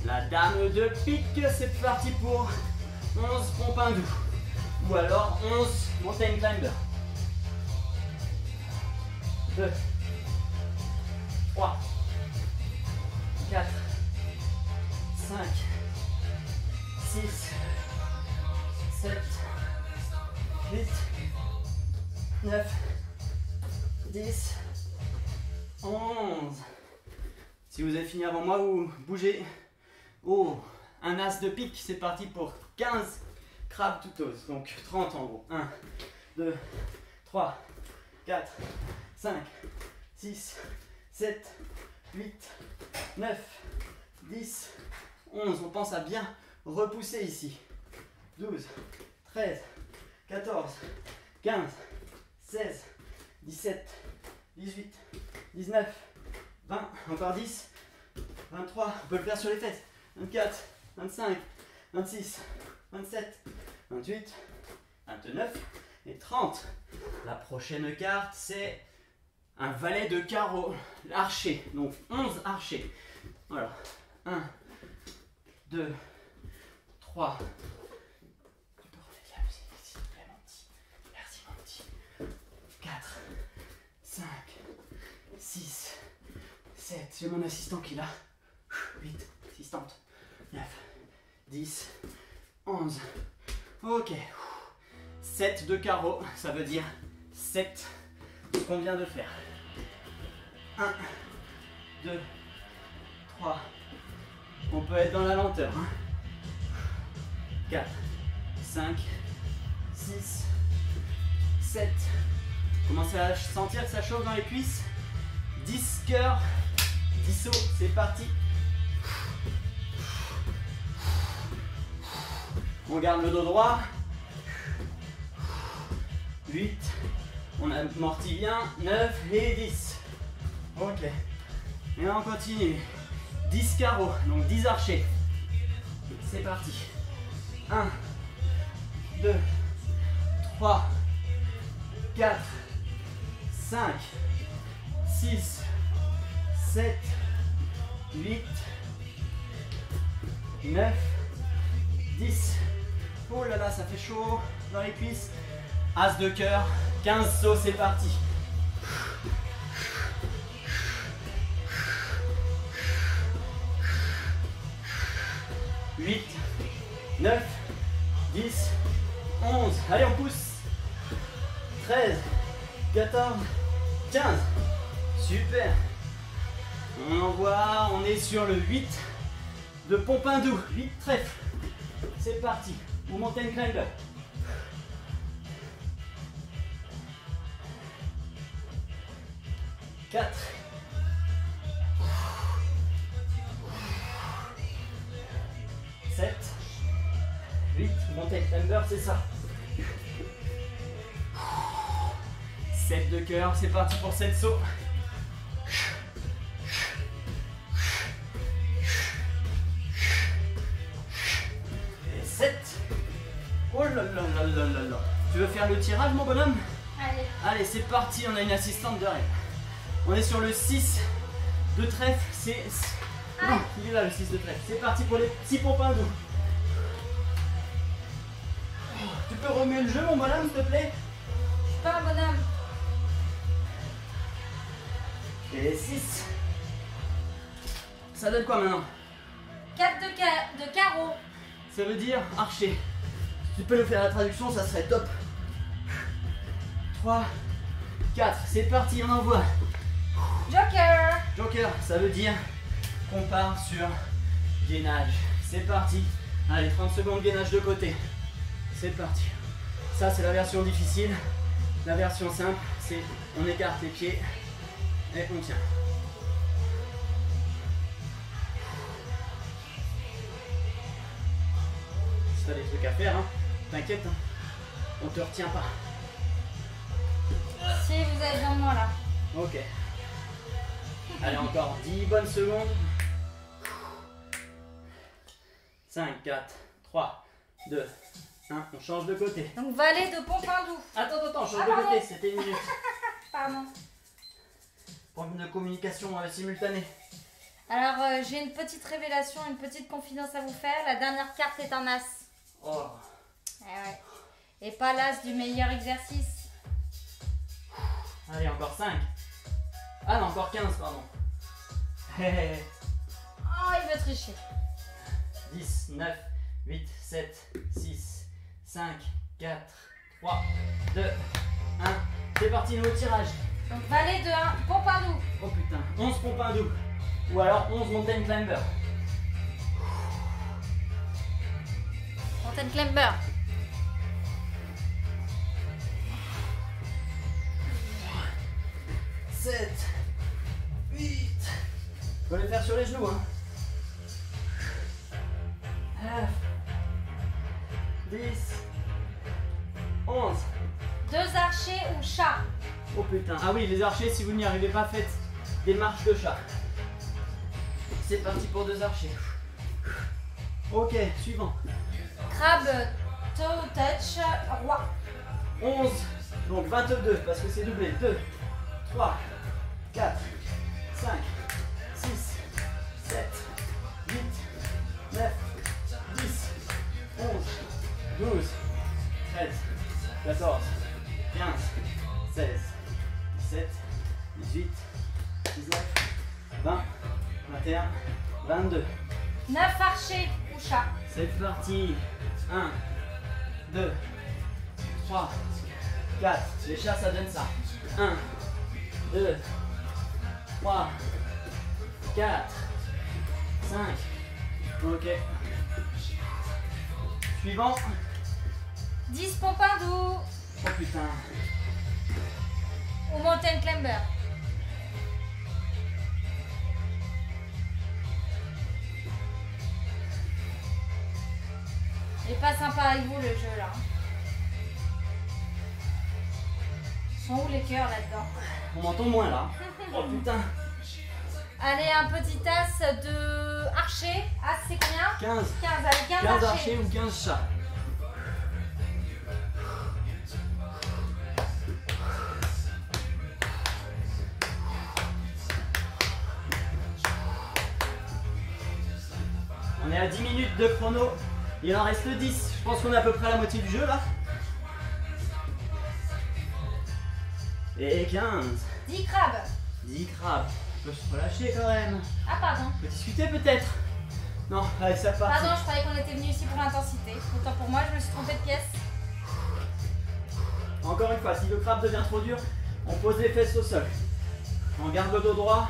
La dame de pique, c'est parti pour 11 Pompindou. Ou alors 11 Mountain Climber. 2, 3, 4, 5, 6, 7, 8, 9, 10, 11. Si vous avez fini avant moi, vous bougez. Oh, un as de pique, c'est parti pour 15 crabes to toes. Donc 30 en gros. 1, 2, 3, 4, 5, 6, 7, 8, 9, 10, 11. On pense à bien repousser ici. 12, 13, 14, 15, 16, 17, 18, 19, 20, encore 10, 23, on peut le faire sur les fesses, 24, 25, 26, 27, 28, 29 et 30. La prochaine carte, c'est un valet de carreau, l'archer, donc 11 archers. Voilà, 1, 2, 3, tu peux remettre la musique s'il te plaît mon petit, merci mon petit, 4, 5, 6, 7, j'ai mon assistant qui est là, 8, assistante, 9, 10, 11. Ok. 7 de carreau, ça veut dire 7 ce qu'on vient de faire. 1, 2, 3. On peut être dans la lenteur. 4, 5, 6, 7. Commencez à sentir que ça chauffe dans les cuisses. 10 cœurs, 10 sauts, c'est parti. On garde le dos droit. 8, on amortit bien. 9 et 10. Ok. Et là on continue. 10 carreaux, donc 10 archers. C'est parti. 1, 2, 3, 4, 5, 6, 7, 8, 9, 10. Oh là là, ça fait chaud dans les cuisses. As de cœur, 15 sauts, c'est parti. « 8, 9, 10, 11. Allez, on pousse. 13, 14, 15. Super. On envoie, on est sur le 8 de Pompindou. 8 trèfles. C'est parti. Ou mountain climber. 4. 7. 8. Mountain climber, c'est ça. 7 de cœur, c'est parti pour 7 sauts. Et 7. Oh là là là là là là. Tu veux faire le tirage, mon bonhomme? Allez. Allez, c'est parti, on a une assistante de rêve. On est sur le 6 de trèfle. Non, il est là le 6 de trèfle. C'est parti pour les petits Pompindou. Tu peux remuer le jeu, mon bonhomme, s'il te plaît? Je suis pas un bonhomme. Et 6. Ça donne quoi maintenant? 4 de carreau. Ça veut dire archer. Si tu peux nous faire la traduction, ça serait top. 3, 4. C'est parti, on envoie. Joker. Joker, ça veut dire qu'on part sur gainage. C'est parti. Allez, 30 secondes gainage de côté. C'est parti. Ça, c'est la version difficile. La version simple, c'est on écarte les pieds et on tient. Si t'as des trucs à faire, hein, t'inquiète, hein, on te retient pas. Si vous avez besoin de moi là. Ok. Allez, encore 10 bonnes secondes. 5, 4, 3, 2, 1. On change de côté. Donc valet de Pompindou. Attends, change de pardon. côté, c'était une minute. Pardon. Problème de communication simultanée. Alors j'ai une petite révélation, une petite confidence à vous faire. La dernière carte est un as. Oh. Eh ouais. Et pas l'as du meilleur exercice. Allez, encore 5. Ah non, encore 15, pardon. Oh, il veut tricher. 10, 9, 8, 7, 6, 5, 4, 3, 2, 1. C'est parti, nouveau tirage. Donc valet de 1, Pompindou. Oh putain, 11 Pompindou. Ou alors 11 mountain climber. Mountain climber. 7, 8. Faut les faire sur les genoux, hein. 9, 10, 11. 2 archers ou chat. Oh putain. Ah oui, les archers, si vous n'y arrivez pas, faites des marches de chat. C'est parti pour 2 archers. Ok, suivant. Crabe, toe, touch, roi. 11, donc 22, parce que c'est doublé. 2, 3, 4, 5, 6, 7, 8, 9, 10, 11, 12, 13, 14, 15, 16, 17, 18, 19, 20, 21, 22. 9 archers ou chat. C'est parti. 1, 2, 3, 4. Les chats, ça donne ça. 1, 2, 3, 4, 5. Ok. Suivant. 10 pompes hindous Oh putain. ou mountain climber. Il est pas sympa avec vous le jeu là. Sont où les cœurs là-dedans? On m'entend moins là. Oh putain. Allez, un petit as de archer. As c'est combien? 15. 15, allez, 15 15 archers. archers ou 15 chats. On est à 10 minutes de chrono. Il en reste 10. Je pense qu'on est à peu près à la moitié du jeu là. Et 15. 10 crabes. 10 crabes. On peut se relâcher quand même. Ah pardon. On peut discuter peut-être. Non, allez, ça part. Pardon, je croyais qu'on était venu ici pour l'intensité. Autant pour moi, je me suis trompée de pièce. Encore une fois, si le crabe devient trop dur, on pose les fesses au sol. On garde le dos droit.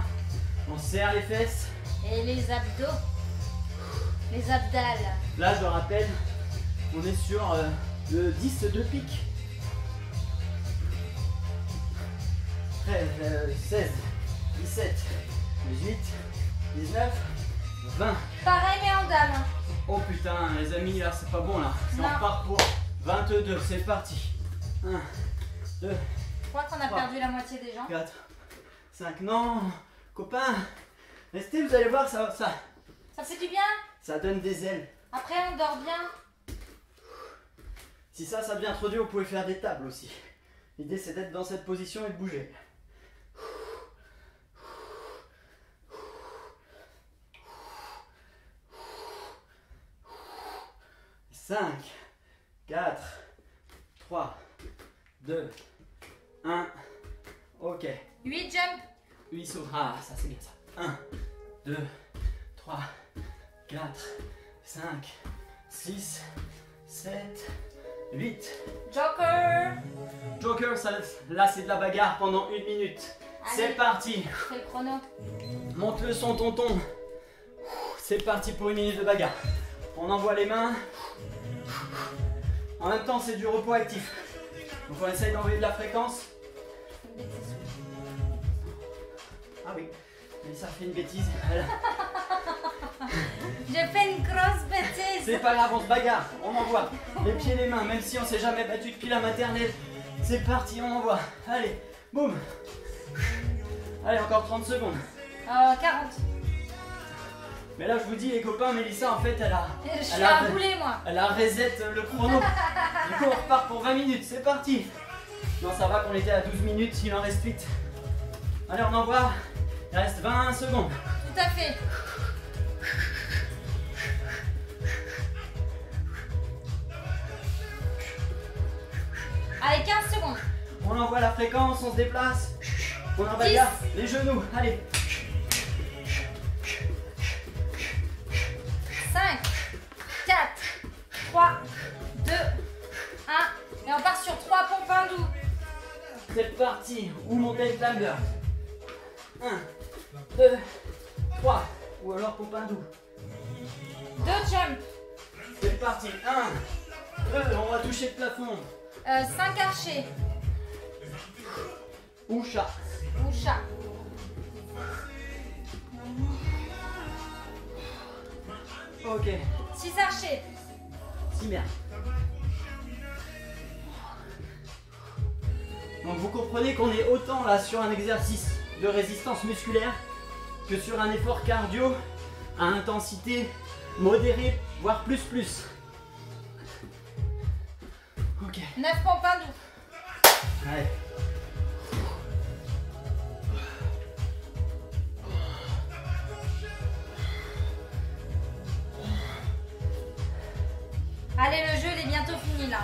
On serre les fesses. Et les abdos. Les abdales. Là, je rappelle, on est sur le 10 de pique. 13, 16, 17, 18, 19, 20. Pareil mais en dame. Oh putain, les amis, là, c'est pas bon là. On Non. repart pour 22. C'est parti. 1, 2, Je crois qu'on a Trois. perdu la moitié des gens. 4, 5. Non, copains, restez, vous allez voir, ça Ça fait du bien. ça donne des ailes. Après, on dort bien. Si ça devient trop dur, vous pouvez faire des tables aussi. L'idée, c'est d'être dans cette position et de bouger. 5, 4, 3, 2, 1. Ok. 8 jump. 8 sauts. Ah, ça c'est bien ça. 1, 2, 3, 4, 5, 6, 7, 8. Joker. Joker, ça, là c'est de la bagarre pendant 1 minute. C'est Allez. parti. Je fais le chrono. Monte le son, tonton. C'est parti pour 1 minute de bagarre. On envoie les mains. En même temps, c'est du repos actif. Donc on essaye d'envoyer de la fréquence. Ah oui, mais ça fait une bêtise. J'ai fait une grosse bêtise. C'est pas grave, on se bagarre. On envoie les pieds et les mains, même si on s'est jamais battu depuis la maternelle. C'est parti, on envoie. Allez, boum. Allez, encore 30 secondes. 40. Mais là, je vous dis, les copains, Mélissa, en fait, Je suis un boulet, moi. elle a reset le chrono. Du coup, on repart pour 20 minutes. C'est parti. Non, ça va qu'on était à 12 minutes, il en reste 8. Allez, on envoie. Il reste 20 secondes. Tout à fait. Allez, 15 secondes. On envoie la fréquence, on se déplace. On en bagarre les genoux. Allez. 5, 4, 3, 2, 1. Et on part sur 3 pompes hindous. C'est parti. Ou mountain climber. 1, 2, 3. Ou alors pompe hindou. 2 jump. C'est parti. 1, 2. On va toucher le plafond. 5 archers. Ou chat. Ou chat. Ok. 6 archers. Si bien. Donc vous comprenez qu'on est autant là sur un exercice de résistance musculaire que sur un effort cardio à intensité modérée, voire plus. Ok. 9 pompes hindous. Allez. Allez, le jeu il est bientôt fini là.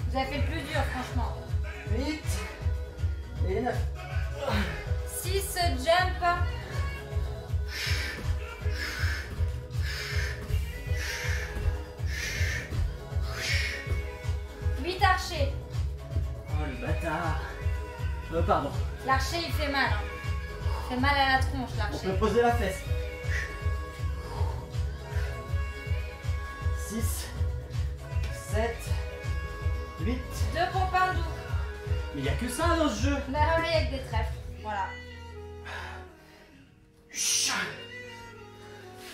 Vous avez fait le plus dur, franchement. 8 et 9. 6 jump. l'archer. Oh le bâtard. Pardon. L'archer il fait mal. Hein. Il fait mal à la tronche On l'archer. peut poser la fesse. 6, 7, 8. 2 pompes doux. Mais il n'y a que ça dans ce jeu. Bah oui, avec des trèfles. Voilà.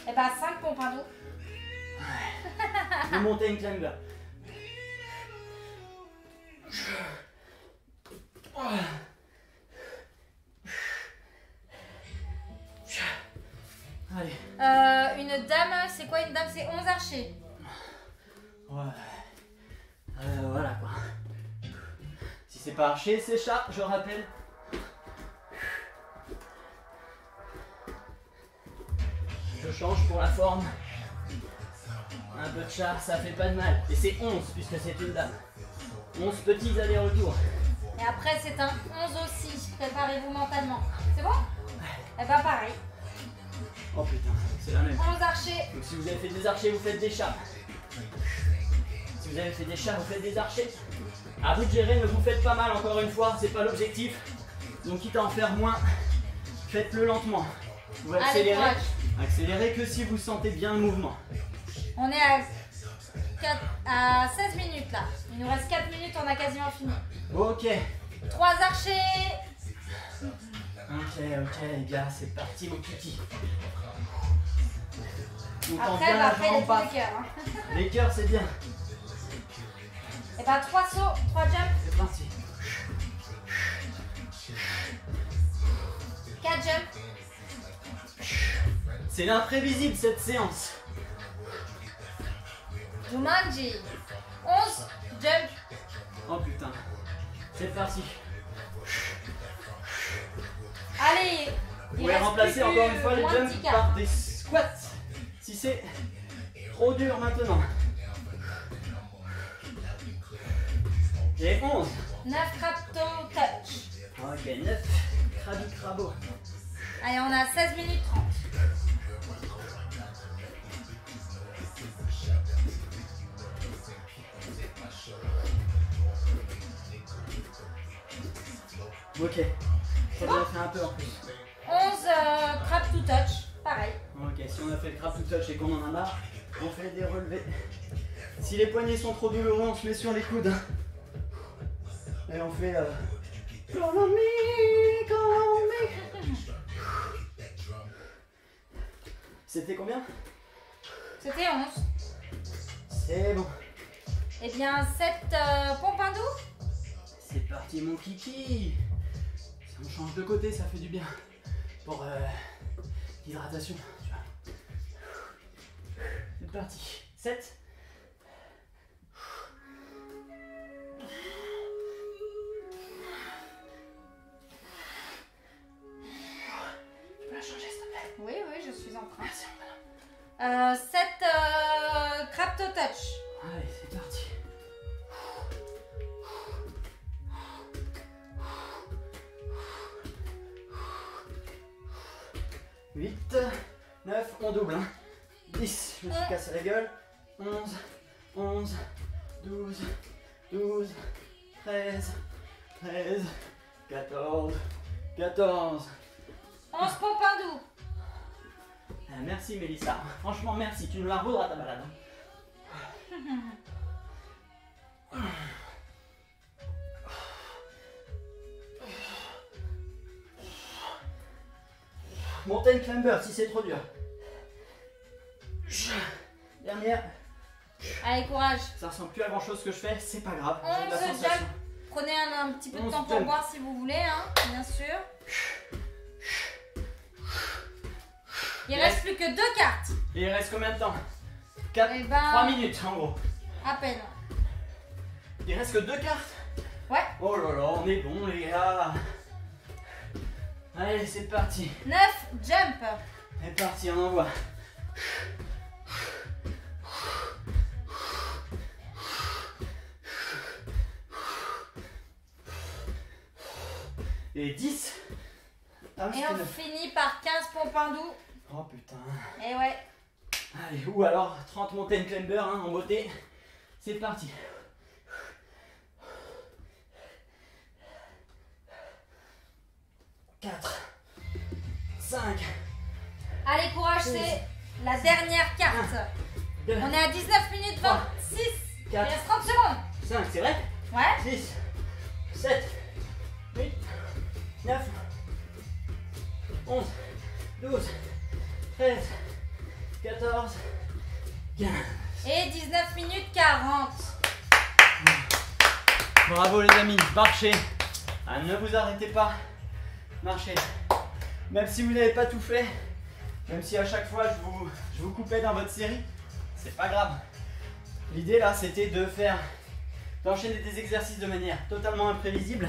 Et bah 5 pompes doux. Le mountain climber. Allez. Une dame, c'est quoi une dame? C'est 11 archers. Ouais. Voilà quoi. Si c'est pas archer, c'est chat, je rappelle. Je change pour la forme. Un peu de chat, ça fait pas de mal. Et c'est 11 puisque c'est une dame. 11 petits allers-retours. Et après c'est un 11 aussi. Préparez-vous mentalement. C'est bon? Et bah pareil. Oh putain, c'est la même. 11 archers. Donc si vous avez fait des archers, vous faites des chats. Si vous avez fait des chats, vous faites des archers. À vous de gérer, ne vous faites pas mal encore une fois, c'est pas l'objectif. Donc quitte à en faire moins, faites-le lentement. Vous accélérez, courage. accélérez que si vous sentez bien le mouvement. On est à 16 minutes là. Il nous reste 4 minutes, on a quasiment fini. Ok, 3 archers. ok, les gars, c'est parti mon kiki. Donc on Après, vient bah, après il y a jambe, tous les cœurs. Hein. les cœurs c'est bien. Et bah 3 sauts, 3 jumps, C'est parti. 4 jumps. C'est l'imprévisible cette séance. Jumanji. 11 jumps. Oh putain, c'est parti. Allez. Vous pouvez remplacer encore une fois les jumps jumps par des squats si c'est trop dur maintenant. J'ai 11. 9 crapto touch. Ok, 9. Krabi crabo. Allez, on a 16 minutes 30. Ok. Ça doit faire un peu en plus. 11 crap to touch. Pareil. Ok, si on a fait le crap to touch et qu'on en a marre, on fait des relevés. Si les poignets sont trop douloureux, on se met sur les coudes. Et on fait. Call on me, call on me. C'était combien? C'était 11. C'est bon. Eh bien, 7 pompes doux. C'est parti mon kiki. Si on change de côté, ça fait du bien. Pour l'hydratation. C'est parti. 7. Tu peux la changer s'il te plaît? Oui, oui, je suis en train. Merci madame. 7 crap to touch. Allez, c'est parti. 8, 9, on double. Hein. 10, je me suis cassé la gueule. 11, 11, 12, 12, 13, 13, 14, 14. 11 pompes doux. Merci Mélissa. Franchement, merci. Tu nous la revaudras ta balade. Mountain climber si c'est trop dur. Dernière. Allez, courage. Ça ressemble plus à grand chose que je fais, c'est pas grave. J'ai de la 11 sensation. jumps. Prenez un petit peu de 11 temps pour jumps. boire si vous voulez, hein, bien sûr. Il reste plus que 2 cartes. Et il reste combien de temps 4, Eh ben- 3 minutes en gros. À peine. Il reste que 2 cartes. Ouais. Oh là là, on est bon les gars. Allez, c'est parti. 9 jump. C'est parti, on envoie. Et 10. Ah, Et c'était on 9. finit par 15 pompes doux. Oh putain. Et ouais. Allez, ou alors 30 mountain climber hein, en beauté. C'est parti. 4, 5. Allez, courage, c'est la dernière carte. 2, On est à 19 minutes 26. Il 4, reste 30 secondes. 5, c'est vrai? Ouais. 6, 7, 8, 9, 11, 12, 13, 14, 15. Et 19 minutes 40. Bravo les amis, marchez. Ah, ne vous arrêtez pas. Marchez. Même si vous n'avez pas tout fait, même si à chaque fois je vous coupais dans votre série, c'est pas grave. L'idée là, c'était d'enchaîner des exercices de manière totalement imprévisible,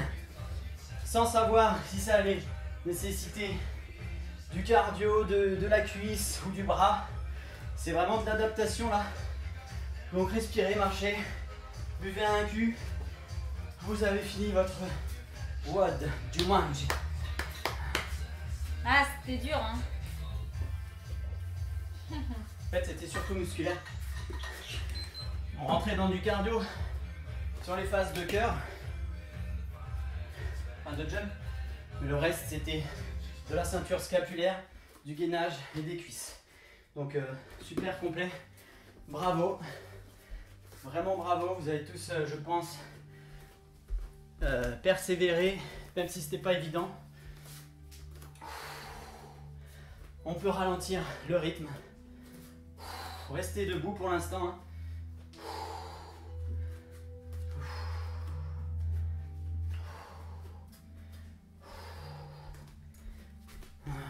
sans savoir si ça allait nécessiter du cardio, de la cuisse ou du bras. C'est vraiment de l'adaptation là. Donc respirez, marchez, buvez un cul. Vous avez fini votre WOD du Jumanji. Ah, c'était dur, hein. En fait, c'était surtout musculaire. On rentrait dans du cardio sur les phases de cœur, enfin de jump, mais le reste c'était de la ceinture scapulaire, du gainage et des cuisses. Donc super complet, bravo, vraiment bravo, vous avez tous, je pense, persévéré, même si c'était pas évident. On peut ralentir le rythme. Restez debout pour l'instant. Hein. Voilà.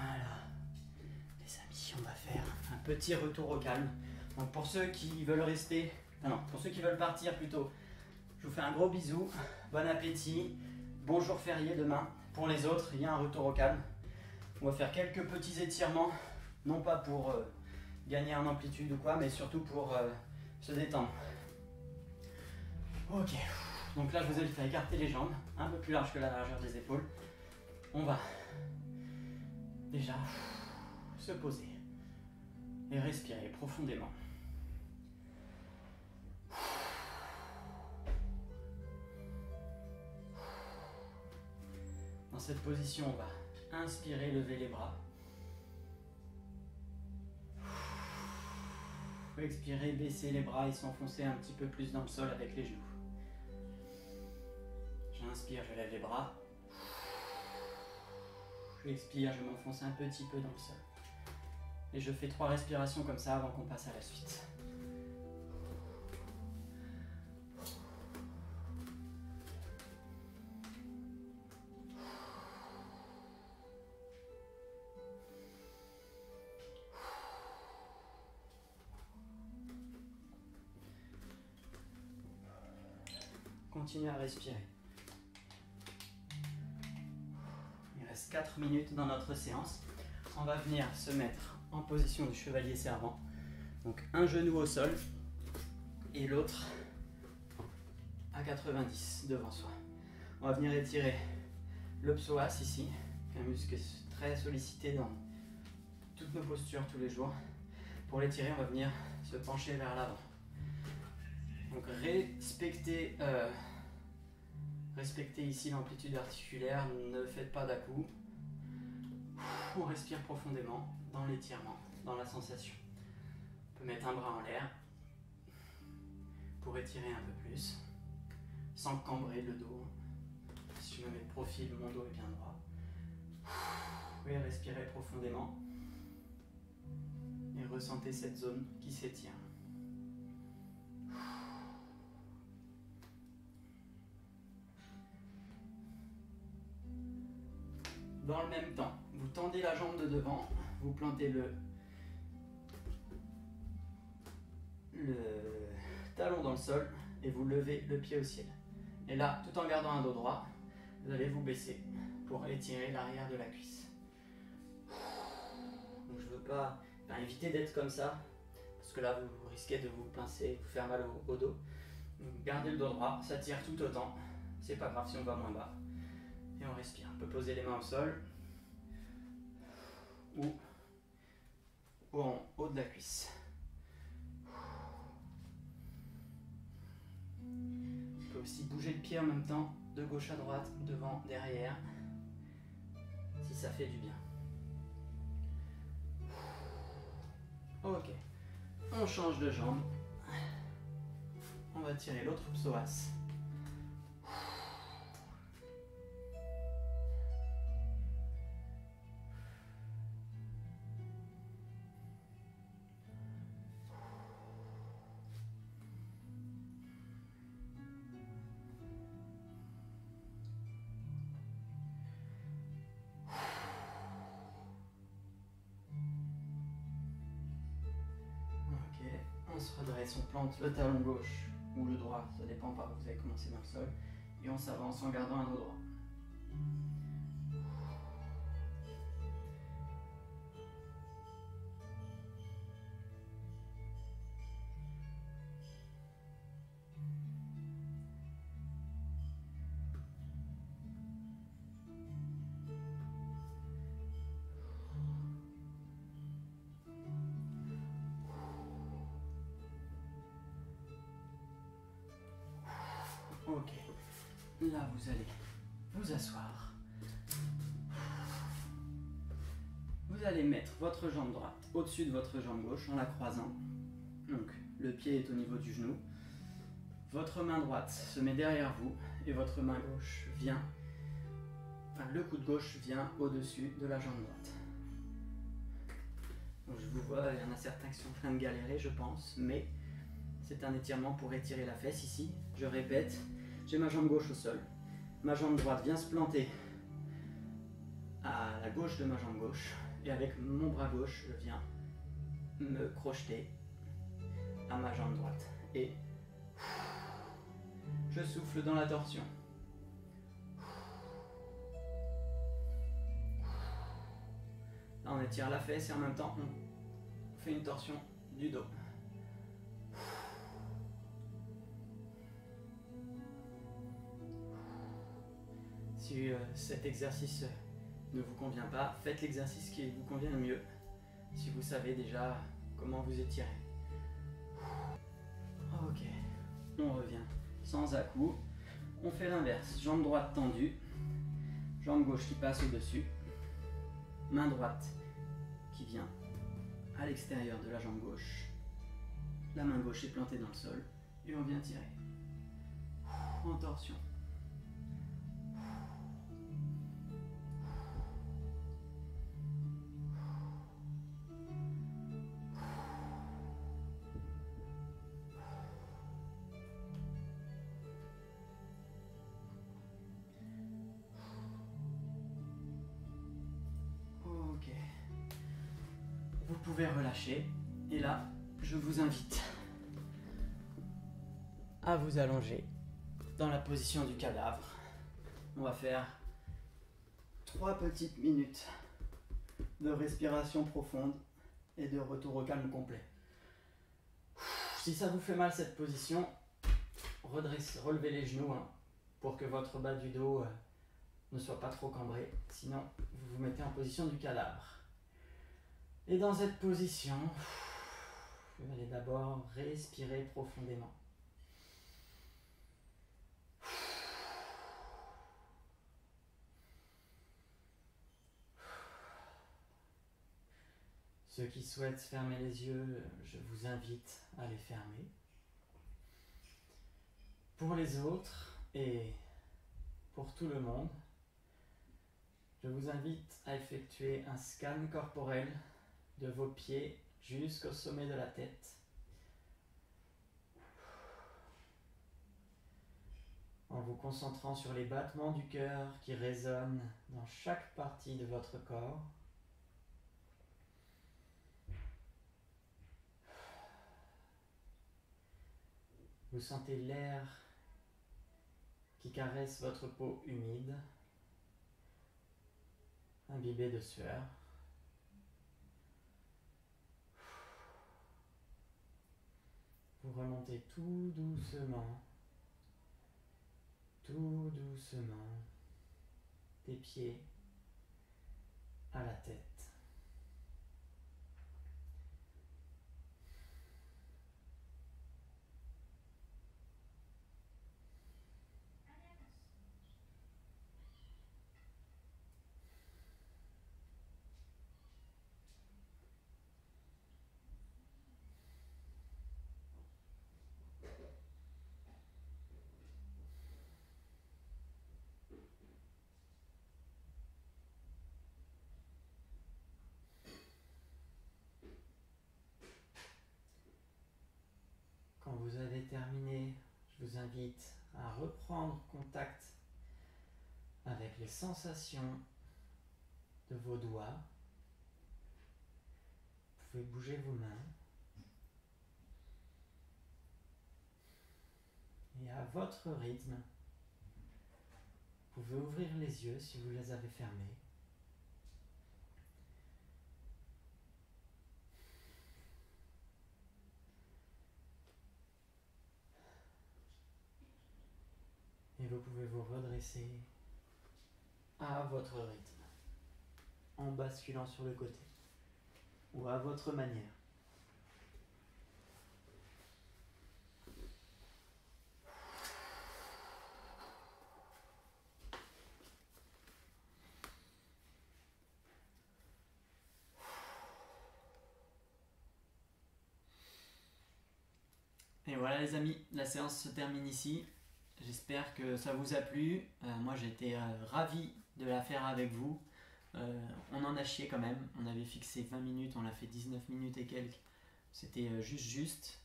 Les amis, on va faire un petit retour au calme. Donc pour ceux qui veulent rester, pour ceux qui veulent partir plutôt, je vous fais un gros bisou. Bon appétit. Bon jour férié demain. Pour les autres, il y a un retour au calme. On va faire quelques petits étirements, non pas pour gagner en amplitude ou quoi, mais surtout pour se détendre. Ok, donc là je vous invite à écarter les jambes, un peu plus large que la largeur des épaules. On va déjà se poser et respirer profondément. Dans cette position, on va inspirer, lever les bras. Expirer, baisser les bras et s'enfoncer un petit peu plus dans le sol avec les genoux. J'inspire, je lève les bras. J'expire, je m'enfonce un petit peu dans le sol. Et je fais 3 respirations comme ça avant qu'on passe à la suite. Continuez à respirer. Il reste 4 minutes dans notre séance. On va venir se mettre en position du chevalier servant. Donc un genou au sol et l'autre à 90 devant soi. On va venir étirer le psoas ici, un muscle très sollicité dans toutes nos postures tous les jours. Pour l'étirer, on va venir se pencher vers l'avant. Donc respectez ici l'amplitude articulaire, ne faites pas d'à-coups. On respire profondément dans l'étirement, dans la sensation. On peut mettre un bras en l'air pour étirer un peu plus, sans cambrer le dos. Si je me mets de profil, mon dos est bien droit. Et respirez profondément et ressentez cette zone qui s'étire. Dans le même temps, vous tendez la jambe de devant, vous plantez le talon dans le sol et vous levez le pied au ciel. Et là, tout en gardant un dos droit, vous allez vous baisser pour étirer l'arrière de la cuisse. Donc je veux pas, éviter d'être comme ça, parce que là vous risquez de vous pincer, vous faire mal au dos. Donc gardez le dos droit, ça tire tout autant, c'est pas grave si on va moins bas. Et on respire. On peut poser les mains au sol ou en haut de la cuisse. On peut aussi bouger le pied en même temps, de gauche à droite, devant, derrière. si ça fait du bien. Ok, on change de jambe. On va tirer l'autre psoas. On se redresse, on plante le talon gauche ou le droit, ça dépend par où vous avez commencé dans le sol, et on s'avance en gardant un dos droit. Ok, là vous allez vous asseoir. Vous allez mettre votre jambe droite au-dessus de votre jambe gauche en la croisant. Donc le pied est au niveau du genou. Votre main droite se met derrière vous et votre main gauche vient, enfin le coude gauche vient au-dessus de la jambe droite. Donc, je vous vois, il y en a certains qui sont en train de galérer je pense, mais c'est un étirement pour étirer la fesse ici. Je répète, j'ai ma jambe gauche au sol. Ma jambe droite vient se planter à la gauche de ma jambe gauche. Et avec mon bras gauche, je viens me crocheter à ma jambe droite. Et je souffle dans la torsion. Là, on étire la fesse et en même temps, on fait une torsion du dos. Si cet exercice ne vous convient pas, faites l'exercice qui vous convient le mieux, si vous savez déjà comment vous étirez. Ok, on revient sans à-coups, on fait l'inverse, jambe droite tendue, jambe gauche qui passe au-dessus, main droite qui vient à l'extérieur de la jambe gauche, la main gauche est plantée dans le sol, et on vient tirer, en torsion. Ok. Vous pouvez relâcher. Et là, je vous invite à vous allonger dans la position du cadavre. On va faire 3 petites minutes de respiration profonde et de retour au calme complet. Si ça vous fait mal cette position, relevez les genoux pour que votre bas du dos ne soit pas trop cambré. Sinon, vous vous mettez en position du cadavre. Et dans cette position, vous allez d'abord respirer profondément. Ceux qui souhaitent fermer les yeux, je vous invite à les fermer. Pour les autres et pour tout le monde, je vous invite à effectuer un scan corporel de vos pieds jusqu'au sommet de la tête. En vous concentrant sur les battements du cœur qui résonnent dans chaque partie de votre corps. Vous sentez l'air qui caresse votre peau humide, imbibée de sueur. Vous remontez tout doucement des pieds à la tête. invite à reprendre contact avec les sensations de vos doigts. Vous pouvez bouger vos mains. Et à votre rythme, vous pouvez ouvrir les yeux si vous les avez fermés. Et vous pouvez vous redresser à votre rythme, en basculant sur le côté, ou à votre manière. Et voilà les amis, la séance se termine ici. J'espère que ça vous a plu. Moi j'ai été ravi de la faire avec vous. On en a chié quand même. On avait fixé 20 minutes, on l'a fait 19 minutes et quelques. C'était juste.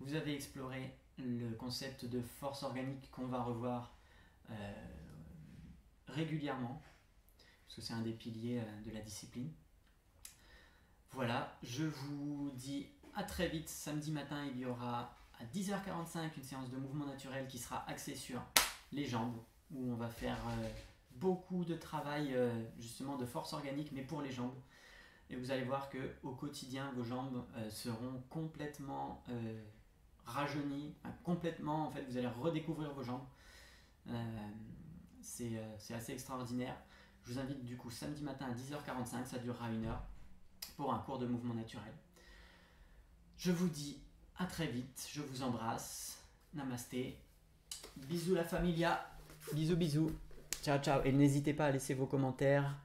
Vous avez exploré le concept de force organique qu'on va revoir régulièrement, parce que c'est un des piliers de la discipline. Voilà, je vous dis à très vite. Samedi matin, il y aura à 10h45 une séance de mouvement naturel qui sera axée sur les jambes, où on va faire beaucoup de travail justement de force organique, mais pour les jambes. Et vous allez voir que au quotidien, vos jambes seront complètement rajeunies, complètement, en fait, vous allez redécouvrir vos jambes. C'est assez extraordinaire. Je vous invite du coup samedi matin à 10h45, ça durera 1 heure, pour un cours de mouvement naturel. Je vous dis à très vite, je vous embrasse, namasté, bisous la familia, bisous bisous, ciao ciao, et n'hésitez pas à laisser vos commentaires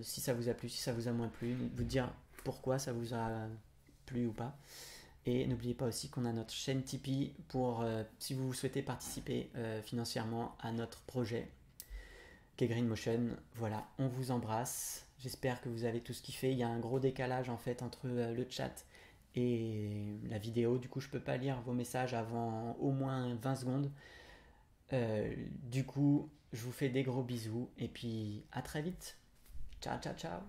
si ça vous a plu, si ça vous a moins plu, vous dire pourquoi ça vous a plu ou pas. Et n'oubliez pas aussi qu'on a notre chaîne Tipeee pour si vous souhaitez participer financièrement à notre projet qui est Green Motion. Voilà, on vous embrasse. J'espère que vous avez tous kiffé. Il y a un gros décalage en fait entre le chat et la vidéo. Du coup, je peux pas lire vos messages avant au moins 20 secondes. Du coup, je vous fais des gros bisous et puis à très vite. Ciao, ciao, ciao.